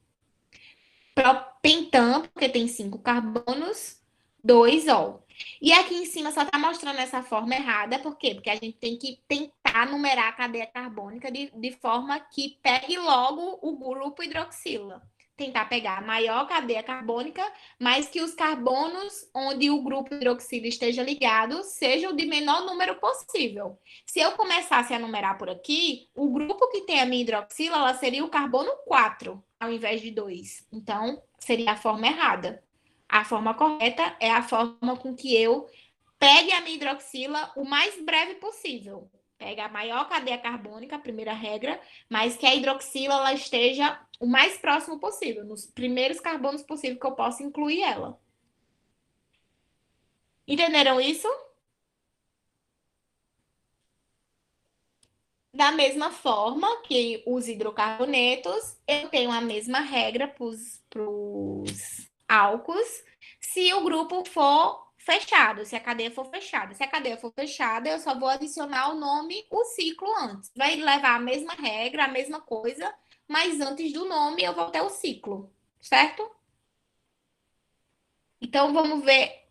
Pentan, porque tem 5 carbonos, 2-ol. E aqui em cima só está mostrando essa forma errada, por quê? Porque a gente tem que tentar numerar a cadeia carbônica de forma que pegue logo o grupo hidroxila. Tentar pegar a maior cadeia carbônica, mas que os carbonos onde o grupo hidroxila esteja ligado sejam de menor número possível. Se eu começasse a numerar por aqui, o grupo que tem a minha hidroxila, ela seria o carbono 4 ao invés de 2. Então, seria a forma errada. A forma correta é a forma com que eu pegue a minha hidroxila o mais breve possível. Pega a maior cadeia carbônica, a primeira regra, mas que a hidroxila ela esteja o mais próximo possível, nos primeiros carbonos possível que eu possa incluir ela. Entenderam isso? Da mesma forma que os hidrocarbonetos, eu tenho a mesma regra para os álcools, se o grupo for fechado, se a cadeia for fechada. Se a cadeia for fechada, eu só vou adicionar o nome, o ciclo antes. Vai levar a mesma regra, a mesma coisa, mas antes do nome eu vou ter o ciclo, certo? Então, vamos ver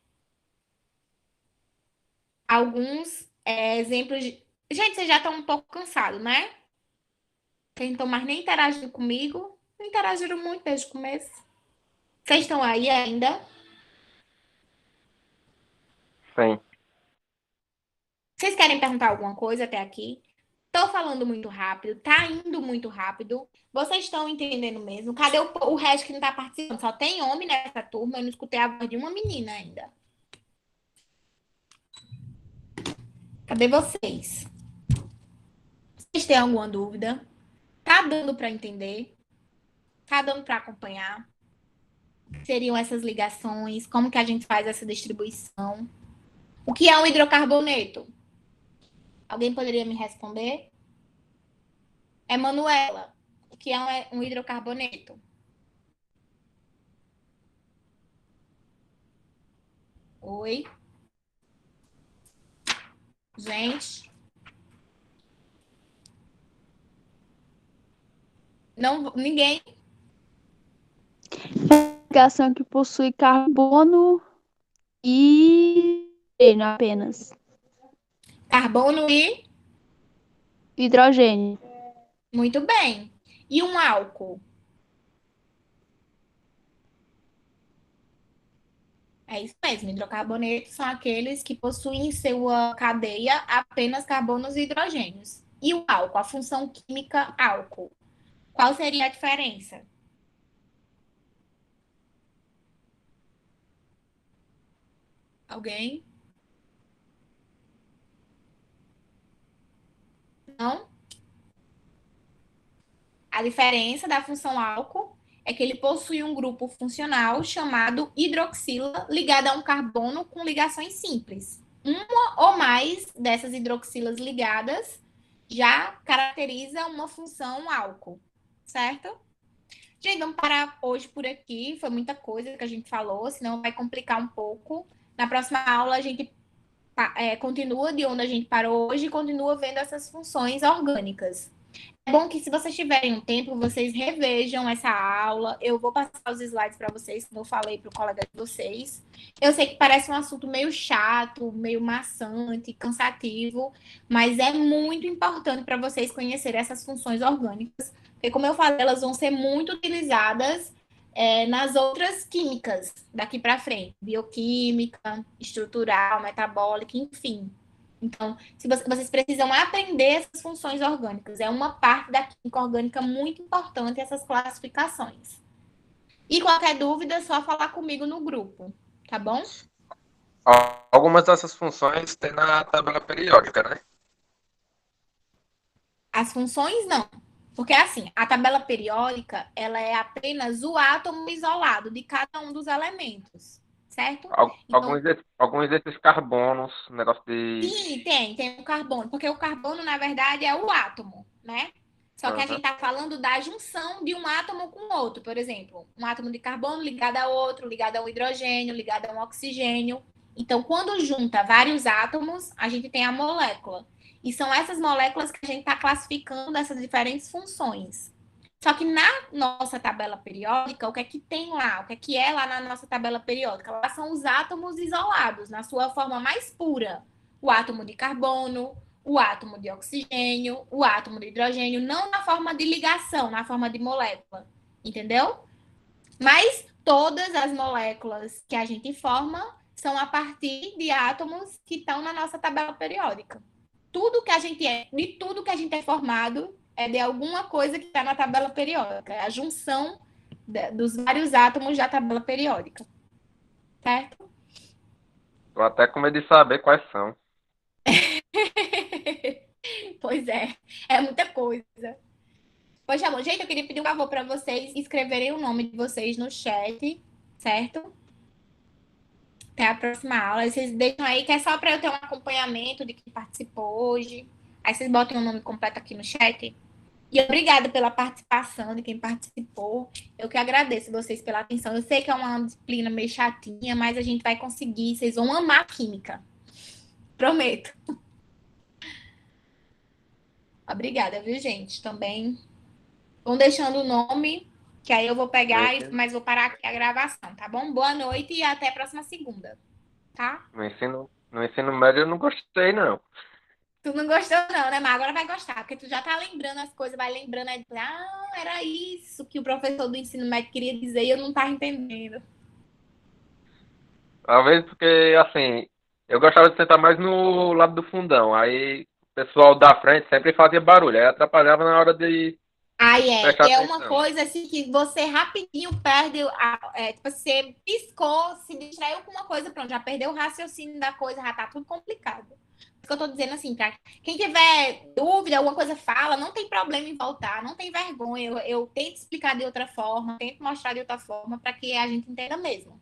alguns exemplos. Gente, vocês já estão um pouco cansados, né? Quem estão mais nem interagindo comigo, não interagiram muito desde o começo. Vocês estão aí ainda? Sim. Vocês querem perguntar alguma coisa até aqui? Tô falando muito rápido, tá indo muito rápido. Vocês estão entendendo mesmo? Cadê o resto que não tá participando? Só tem homem nessa turma, eu não escutei a voz de uma menina ainda. Cadê vocês? Vocês têm alguma dúvida? Tá dando para entender? Tá dando para acompanhar? Seriam essas ligações? Como que a gente faz essa distribuição? O que é um hidrocarboneto? Alguém poderia me responder? Emanuela, o que é um hidrocarboneto? Oi. Gente. Não, ninguém. Ligação que possui carbono e hidrogênio apenas. Carbono e. Hidrogênio. Muito bem. E um álcool? É isso mesmo. Hidrocarbonetos são aqueles que possuem em sua cadeia apenas carbonos e hidrogênios. E o álcool, a função química álcool. Qual seria a diferença? Alguém? Não? A diferença da função álcool é que ele possui um grupo funcional chamado hidroxila ligado a um carbono com ligações simples. Uma ou mais dessas hidroxilas ligadas já caracteriza uma função álcool, certo? Gente, vamos parar hoje por aqui. Foi muita coisa que a gente falou, senão vai complicar um pouco. Na próxima aula, a gente continua de onde a gente parou hoje e continua vendo essas funções orgânicas. É bom que, se vocês tiverem um tempo, vocês revejam essa aula. Eu vou passar os slides para vocês, como eu falei para o colega de vocês. Eu sei que parece um assunto meio chato, meio maçante, cansativo, mas é muito importante para vocês conhecerem essas funções orgânicas, porque, como eu falei, elas vão ser muito utilizadas nas outras químicas daqui para frente, bioquímica, estrutural, metabólica, enfim. Então, vocês precisam aprender essas funções orgânicas. É uma parte da química orgânica muito importante, essas classificações. E qualquer dúvida, é só falar comigo no grupo, tá bom? Algumas dessas funções tem na tabela periódica, né? As funções não. Porque, assim, a tabela periódica, ela é apenas o átomo isolado de cada um dos elementos, certo? Então, Alguns desses carbonos, negócio de. sim, tem o carbono, porque o carbono, na verdade, é o átomo, né? Só que a gente está falando da junção de um átomo com outro. Por exemplo, um átomo de carbono ligado a outro, ligado a um hidrogênio, ligado a um oxigênio. Então, quando junta vários átomos, a gente tem a molécula. E são essas moléculas que a gente está classificando essas diferentes funções. Só que na nossa tabela periódica, o que é que tem lá? O que é lá na nossa tabela periódica? Lá são os átomos isolados, na sua forma mais pura. O átomo de carbono, o átomo de oxigênio, o átomo de hidrogênio, não na forma de ligação, na forma de molécula. Entendeu? Mas todas as moléculas que a gente forma são a partir de átomos que estão na nossa tabela periódica. De tudo que a gente é formado é de alguma coisa que está na tabela periódica. É a junção dos vários átomos da tabela periódica. Certo? Tô até com medo de saber quais são. Pois é muita coisa. Pois tá bom, gente, eu queria pedir um favor para vocês escreverem o nome de vocês no chat, certo? Até a próxima aula. Vocês deixam aí, que é só para eu ter um acompanhamento de quem participou hoje. Aí vocês botem o nome completo aqui no chat. E obrigada pela participação de quem participou. Eu que agradeço vocês pela atenção. Eu sei que é uma disciplina meio chatinha, mas a gente vai conseguir. Vocês vão amar a química. Prometo. Obrigada, viu, gente? Também vão deixando o nome, que aí eu vou pegar, mas vou parar aqui a gravação, tá bom? Boa noite e até a próxima segunda, tá? No ensino médio eu não gostei, não. Tu não gostou não, né? Mas agora vai gostar, porque tu já tá lembrando as coisas, vai lembrando, aí, era isso que o professor do ensino médio queria dizer e eu não tava entendendo. Talvez porque, assim, eu gostava de sentar mais no lado do fundão. Aí o pessoal da frente sempre fazia barulho. Aí atrapalhava na hora de prestar É uma atenção. coisa assim que você rapidinho perde, tipo, você piscou, se distraiu com uma coisa, pronto, já perdeu o raciocínio da coisa, já tá tudo complicado. Isso que eu tô dizendo assim, pra quem tiver dúvida, alguma coisa fala, não tem problema em voltar, não tem vergonha. Eu tento explicar de outra forma, tento mostrar de outra forma para que a gente entenda mesmo.